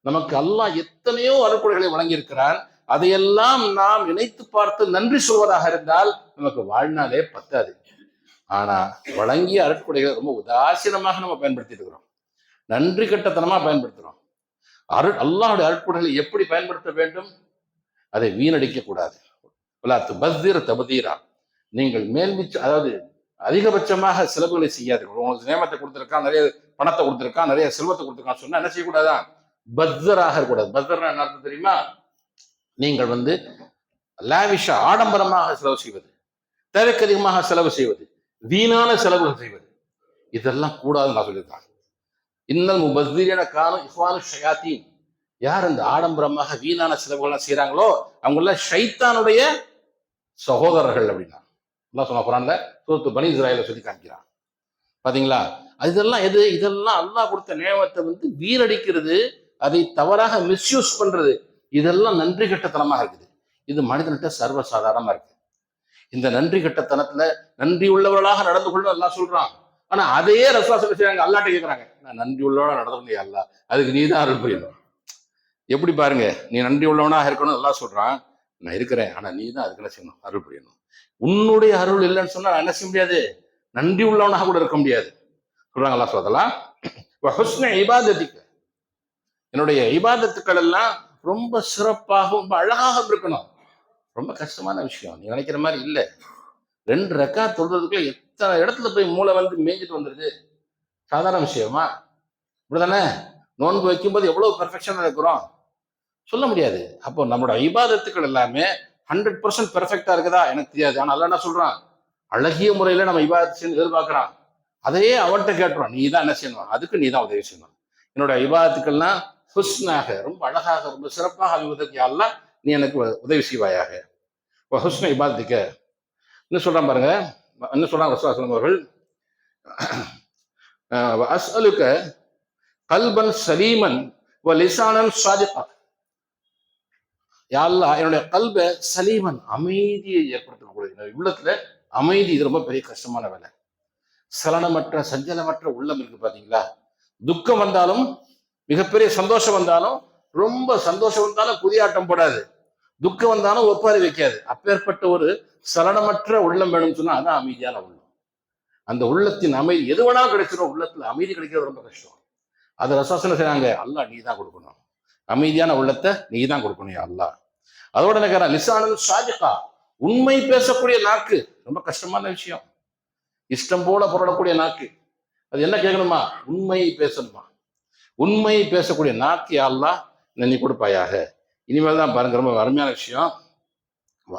நமக்கு அல்லாஹ் எத்தனையோ அருட்கொடைகளை வழங்கி இருக்கிறான். அதையெல்லாம் நாம் நினைத்து பார்த்து நன்றி சொல்வதாக இருந்தால் நமக்கு வாழ்நாளே பத்தாது. ஆனா வழங்கிய அருட்கொடைகளை ரொம்ப உதாசீனமாக நம்ம பயன்படுத்திட்டு இருக்கிறோம். நன்றி கட்டத்தனமா பயன்படுத்துறோம். அல்லாஹ்வுடைய அருட்கொடைகளை எப்படி பயன்படுத்த வேண்டும்? அதை வீணடிக்க கூடாது. தபதீரா, நீங்கள் மேல்மிச்சு, அதாவது அதிகபட்சமாக செலவுகளை செய்யாதீர்கள். உங்களுக்கு நியமத்தை கொடுத்திருக்கான், நிறைய பணத்தை கொடுத்திருக்கான், நிறைய செல்வத்தை கொடுத்திருக்கான்னு சொன்னா என்ன செய்யக்கூடாதான்? பத்தராக இருக்கக்கூடாது. பத்தர்னா என்ன அர்த்தம் தெரியுமா? நீங்கள் லாவிஷா ஆடம்பரமாக செலவு செய்வது, தேவைக்கு அதிகமாக செலவு செய்வது, வீணான செலவுகள் செய்வது, இதெல்லாம் கூடாதுன்னு நான் சொல்லியிருக்காங்க. இன்னல் முபஸ்ஸிரீன கானு இஹ்வானு ஷயாத்தீன். யார் இந்த ஆடம்பரமாக வீணான செலவுகள்லாம் செய்யறாங்களோ அவங்கள ஷைத்தானுடைய சகோதரர்கள் அப்படின்னா அல்லாஹ் சொன்ன குர்ஆன்ல சூரத்து பனி இஸ்ராயீல சொல்லி காமிக்கிறான். பாத்தீங்களா? இதெல்லாம் எது? இதெல்லாம் அல்லாஹ் கொடுத்த நியமத்தை வீரடிக்கிறது, அதை தவறாக மிஸ்யூஸ் பண்றது, இதெல்லாம் நன்றி கெட்டத்தனமாக இருக்குது. இது மனிதன்கிட்ட சர்வசாதாரணமா இருக்கு. இந்த நன்றி கெட்டத்தனத்துல நன்றி உள்ளவர்களாக நடந்து கொள்ள அல்லாஹ் சொல்றான். ஆனா அதையே ரசூலுல்லாஹ் சொல்லி செய்றாங்க. அல்லாஹ்ட்ட கேட்கறாங்க, நான் நன்றி உள்ளவனா நடந்துக்கணும் அல்லாஹ், அதுக்கு நீ தான் அருள் புரியணும். எப்படி பாருங்க, நீ நன்றி உள்ளவனாக இருக்கணும் அல்லாஹ் சொல்றான். நான் இருக்கிறேன், ஆனா நீ தான் அதுக்கு என்ன செய்யணும், அருள் புரியணும். உன்னுடைய அருள் இல்லைன்னு சொன்னா என்ன செய்ய முடியாது, நன்றி உள்ளவனாக கூட இருக்க முடியாது. சொல்றாங்க அல்லாஹ் சொல்லலாம், ஹுஸ்ன இபாதத்திக்கு, என்னுடைய இபாதத்துக்கள் எல்லாம் ரொம்ப சிறப்பாக ரொம்ப அழகாக இருக்கணும். ரொம்ப கஷ்டமான விஷயம், நீ நினைக்கிற மாதிரி இல்லை. 2 ரக்காத் தொழுறதுக்குள்ள எத்தனை இடத்துல போய் மூளை மேய்ஞ்சிட்டு வந்துருது. சாதாரண விஷயமா? இப்படிதானே? நோன்பு வைக்கும்போது எவ்வளவு பெர்ஃபெக்ஷன் இருக்கிறோம் சொல்ல முடியாது. அப்போ நம்மளோட இபாதத்துக்கள் எல்லாமே 100% பெர்ஃபெக்டா இருக்குதா எனக்கு தெரியாது. ஆனா அல்லாஹ் என்ன சொல்றான், அழகிய முறையில நம்ம இபாதத் செய்யணும் எதிர்பார்க்கிறான். அதையே அவன்கிட்ட கேட்டுறான், நீ தான் என்ன செய்யணும், அதுக்கு நீ தான் உதவி செய்யணும். என்னோட இபாதத்துக்கள்லாம் ஹுஸ்னாக ரொம்ப அழகாக ரொம்ப சிறப்பாக அமைவதற்கு அல்லாஹ் நீ எனக்கு உதவி செய்வாயாக. ஹுஸ்ன இபாதத்துக்கு என்ன சொல்றான் பாருங்க, என்ன சொல்றாங்க ரசூலுல்லாஹ் அவர்கள், அஸ்அலுக கல்பன் சலீமன் வ லிசானன் சாதிகா. யா அல்லாஹ் என்னுடைய கல்ப சலீமன், அமைதியை ஏற்படுத்தக்கூடிய உள்ளத்துல அமைதி. இது ரொம்ப பெரிய கஷ்டமான வேலை. சலனமற்ற சஞ்சலமற்ற உள்ளம் இருக்கு பாத்தீங்களா? துக்கம் வந்தாலும் மிகப்பெரிய சந்தோஷம் வந்தாலும், ரொம்ப சந்தோஷம் வந்தாலும் புதியாட்டம் போடாது, துக்கம் வந்தாலும் ஒப்பாரி வைக்காது. அப்பேற்பட்ட ஒரு சலனமற்ற உள்ளம் வேணும்னு சொன்னா அதான் அமைதியான உள்ளம். அந்த உள்ளத்தின் அமைதி எது வேணாலும் கிடைச்சிடும், உள்ளத்துல அமைதி கிடைக்கிறது ரொம்ப கஷ்டம். அதை ரசூலுல்லாஹ் செய்றாங்க, அல்லாஹ் நீ தான் கொடுக்கணும், அமைதியான உள்ளத்தை நீ தான் கொடுக்கணும் அல்லாஹ். அதோட நினைக்கிறேன் லிசானன் சாதிகா, உண்மை பேசக்கூடிய நாக்கு ரொம்ப கஷ்டமான விஷயம். இஷ்டம் போல புரளக்கூடிய நாக்கு, அது என்ன கேட்கணுமா, உண்மையை பேசணுமா. உண்மையை பேசக்கூடிய நாக்கு அல்லாஹ் நீ கொடுப்பாயாக. இனிமேல் தான் பாருங்க, ரொம்ப அருமையான விஷயம்.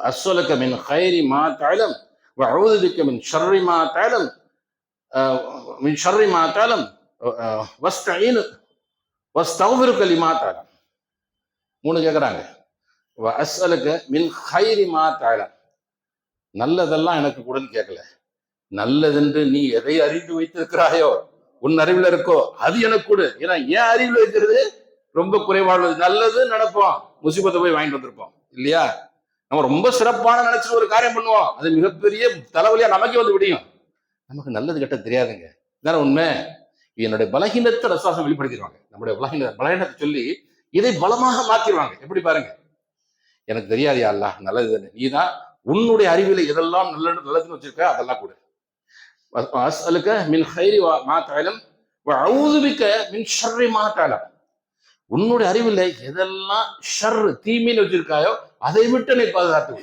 அஸ்ஸலுக மின் கைரி மா தஅலம் வ அஊது பிக மின் ஷர்ரி மா தஅலம் மின் ஷர்ரி மா தஅலம் வஸ்தஈனு வஸ்தக்ஃபிருக லிமா தஅலம். 3 கேட்குறாங்க. வ அஸ்ஸலுக மின் கைரி மா தஅலம், நல்லதெல்லாம் எனக்கு கூடன்னு கேட்கல, நல்லதென்று நீ எதை அறிந்து வைத்திருக்கிறாயோ, உன் அறிவில் இருக்கோ அது எனக்கு கொடு. ஏன்னா ஏன் அறிவில் வைக்கிறது ரொம்ப குறைவானது. நல்லது நினைப்போம், முசிபத்தை போய் வாங்கிட்டு வந்திருப்போம் இல்லையா? நம்ம ரொம்ப சிறப்பான நினைச்சு ஒரு காரியம் பண்ணுவோம், அது மிகப்பெரிய தலைவலியா நமக்கே விடியும். நமக்கு நல்லது கெட்ட தெரியாதுங்க, இதான உண்மை. என்னுடைய பலகீனத்தை ரசூலுல்லாஹ் வெளிப்படுத்திடுவாங்க. நம்முடைய பலகீனத்தை சொல்லி இதை பலமாக மாத்திடுவாங்க. எப்படி பாருங்க, எனக்கு தெரியாது யா அல்லாஹ் நல்லது, நீ தான் உன்னுடைய அறிவில எதெல்லாம் நல்லதுன்னு வச்சிருக்க அதெல்லாம் கொடு. அஸ்அலுக மின் கைரி மா தஅலம் வ அஊது பிக மின் ஷர்ரி மா தஅலம். உன்னுடைய அறிவில் எதெல்லாம் ஷர் தீமைன்னு வச்சிருக்காயோ அதை விட்டு நீ பாதுகாத்து.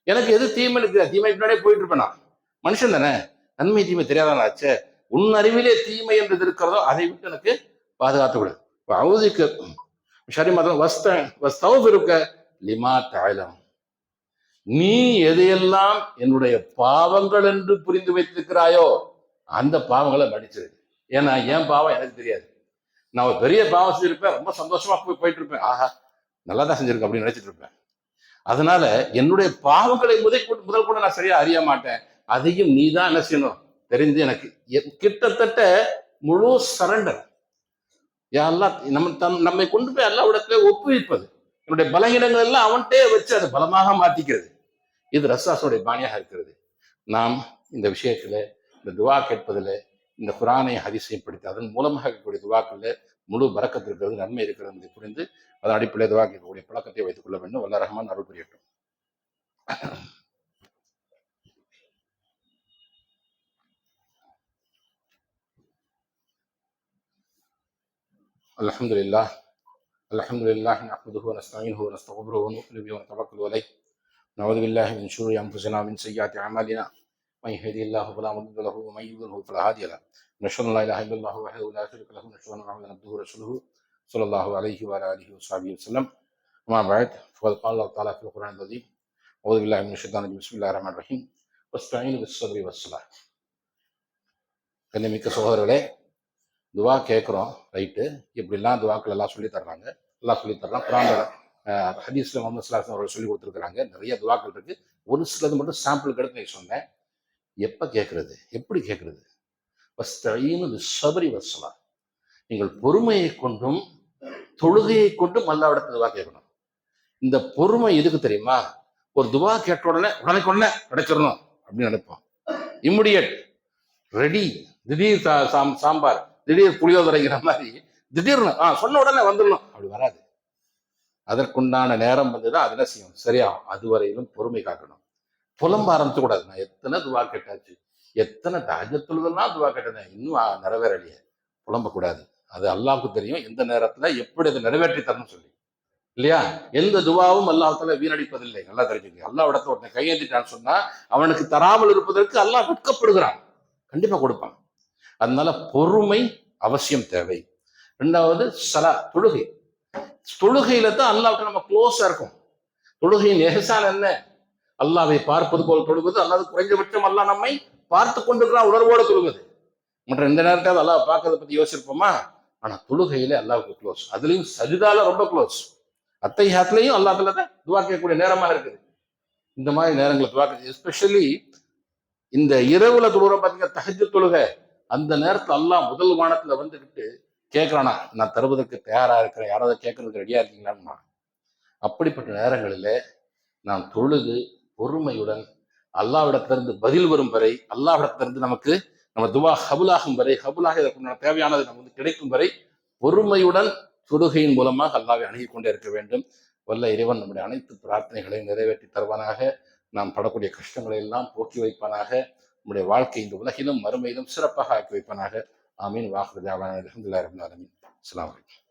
எனக்கு எது தீமை இருக்கு, தீமை பின்னாடியே போயிட்டு இருப்பேன், மனுஷன் தானே, நன்மை தீமை தெரியாதான் ஆச்சு. உன் அறிவிலே தீமை என்று இருக்கிறதோ அதை விட்டு எனக்கு பாதுகாத்து விடு. அவுதிக்கு ஷர்ரி மா தஅலம் வஸ்தக்ஃபிருக லிமா தஅலம். நீ எதையெல்லாம் என்னுடைய பாவங்கள் என்று புரிந்து வைத்திருக்கிறாயோ அந்த பாவங்களை மன்னிச்சிரு. ஏன்னா என் பாவம் எனக்கு தெரியாது. நான் ஒரு பெரிய பாவம் செஞ்சிருப்பேன், ரொம்ப சந்தோஷமா போயிட்டு இருப்பேன், ஆஹா நல்லா தான் செஞ்சிருக்கேன் அப்படின்னு நினைச்சிட்டு இருப்பேன். அதனால என்னுடைய பாவங்களை முதல் கூட நான் சரியா அறிய மாட்டேன், அதையும் நீ தான் என்ன செய்யணும் தெரிஞ்சு எனக்கு. கிட்டத்தட்ட முழு சரண்டர். யாரெல்லாம் நம்மை கொண்டு போய் அல்லாஹ்விடத்துல ஒப்புவிப்பது, என்னுடைய பலகீனங்கள் எல்லாம் அவன்கிட்டே வச்சு அதை பலமாக மாத்திக்கிறது. இது ரசூலுல்லாஹ்வுடைய பாணியாக இருக்கிறது. நாம் இந்த விஷயத்துல, இந்த துவா கேட்பதில், இந்த குர்ஆனை ஹதீஸையும் படித்து அதன் மூலமாக இருக்கக்கூடிய துவாக்களில் முழு பரக்கத்து இருக்கிறது, நன்மை இருக்கிறது என்று புரிந்து அதன் அடிப்படையில் துவா கேட்கக்கூடிய பழக்கத்தை வைத்துக் கொள்ள வேண்டும். வல்ல ரஹ்மான் அருள் புரியட்டும். அல்ஹம்துலில்லாஹ் அல்ஹம்துலில்லாஹ் நஹ்மதுஹு வ நஸ்தஈனுஹு வ நஸ்தக்ஃபிருஹு வ நு'மினு பிஹி வ நதவக்கலு அலைஹி. நஊது பில்லாஹி மின் ஷுரூரி அன்ஃபுஸினா வ மின் ஸய்யிஆத்தி அஅமாலினா. من يهده الله فلا مضل له ومن يضلل فلا هادي له. نشهد ان لا اله الا الله وحده لا شريك له ونشهد ان محمدا عبده ورسوله صلى الله عليه وعلى اله وصحبه وسلم. اما بعد فقد قال الله تعالى في القران العظيم அவுது பில்லாஹி மினஷ் ஷைத்தானிர் ரஜீம். பிஸ்மில்லாஹிர் ரஹ்மானிர் ரஹீம். வஸ்தஈனு பிஸ்ஸப்ரி வஸ்ஸலாஹ். கண்ணியமிக்க சகோதரர்களே, துவா கேட்குறோம், ரைட்டு. இப்படிலாம் துவாக்கள் எல்லாம் சொல்லி தர்றாங்க, எல்லாம் சொல்லி தர்றான். குரான்ல ஹதீஸ்ல முகமது ஸல்லல்லாஹு அலைஹி வஸல்லம் அவர்கள் சொல்லி கொடுத்துருக்காங்க. நிறைய துவாக்கள் இருக்கு. ஒரு சிலது மட்டும் சாம்பிளுக்கு எடுத்து நீ சொன்னேன். எப்ப கேட்கறது, எப்படி கேட்கறது? வஸ்தஈனு பிஸ்ஸப்ரி வஸ்ஸலாஹ். நீங்கள் பொறுமையை கொண்டும் தொழுகையை கொண்டும் அல்லாஹ்விடத்தில் துவா கேட்கணும். இந்த பொறுமை எதுக்கு தெரியுமா? ஒரு துவா கேட்ட உடனே உடனே கிடைச்சிடணும் அப்படின்னு நினைப்போம். Immediate, ready. திடீர் சாம்பார், திடீர் புளியோதரைங்கிற மாதிரி திடீர்னு சொன்ன உடனே வந்துடணும், அப்படி வராது. அதற்குண்டான நேரம் வந்துதான் அது என்ன செய்யும், சரியா? அதுவரையிலும் பொறுமை காக்கணும். புலம்ப ஆரம்பிச்சு கூடாது. நான் எத்தனை துவா கேட்டாச்சு, எத்தனை தஹஜ்ஜுதெல்லாம் துவா கேட்டேன், இன்னும் நிறைவேறலையே. புலம்பக்கூடாது. அது அல்லாஹ்வுக்கு தெரியும் எந்த நேரத்துல எப்படி அதை நிறைவேற்றி தரணும்னு சொல்லி, இல்லையா? எந்த துவாவும் அல்லாஹ்வுத்தாலா வீணடிப்பதில்லை. நல்லா தெரிஞ்சுக்க. அல்லாஹ் இடத்துல ஒருத்தன் கையேந்திட்டான்னு சொன்னா அவனுக்கு தராமல் இருப்பதற்கு அல்லாஹ் வெட்கப்படுகிறான். கண்டிப்பா கொடுப்பான். அதனால பொறுமை அவசியம் தேவை. ரெண்டாவது சலா, தொழுகை. தொழுகையில தான் அல்லாஹ்வுக்கு நம்ம க்ளோஸா இருக்கும். தொழுகையின் எஹ்சான் என்ன? அல்லாஹ்வை பார்ப்பது போல் தொழுவது, அல்லாஹ் குறைஞ்சபட்சம் அல்லாஹ் நம்மை பார்த்து கொண்டிருக்கிறான், உணர்வோடு தொழுவது. மற்ற எந்த நேரத்தாவது அல்லாஹ் பார்க்கறத பத்தி யோசிச்சிருப்போமா? ஆனா தொழுகையில அல்லாஹ்வுக்கு க்ளோஸ். அதுலயும் சஜிதால ரொம்ப க்ளோஸ். அத்தைஹியாத்லயும் அல்லாஹ் தஆலா துவா கேட்கக்கூடிய நேரமா இருக்குது. இந்த மாதிரி நேரங்களை துவா, எஸ்பெஷலி இந்த இரவுல தொழுகிறோம் பாத்தீங்க, தஹஜ்ஜுத் தொழுகை. அந்த நேரத்துல அல்லாஹ் முதல் வானத்துல வந்துகிட்டு கேட்கறானா, நான் தருவதற்கு தயாரா இருக்கிறேன், யாராவது கேட்கறதுக்கு ரெடியா இருக்கீங்களான்னா. அப்படிப்பட்ட நேரங்களில நாம் தொழுது பொறுமையுடன் அல்லாஹ்விடத்திலிருந்து பதில் வரும் வரை, அல்லாஹ்விடத்திலிருந்து நமக்கு நம்ம துவா ஹபுலாகும் வரை, ஹபுலாக இதற்கு தேவையானது நமக்கு கிடைக்கும் வரை பொறுமையுடன் தொழுகையின் மூலமாக அல்லாஹ்வை அணுகிக் கொண்டே இருக்க வேண்டும். வல்ல இறைவன் நம்முடைய அனைத்து பிரார்த்தனைகளையும் நிறைவேற்றி தருவானாக. நாம் படக்கூடிய கஷ்டங்களை எல்லாம் போக்கி வைப்பானாக. நம்முடைய வாழ்க்கை இந்த உலகிலும் மறுமையிலும் சிறப்பாக ஆக்கி வைப்பானாக. ஆமீன். வாஹிரு தஅவானா அல்ஹம்துலில்லாஹி ரப்பில் ஆலமீன். அஸ்ஸலாமு அலைக்கும்.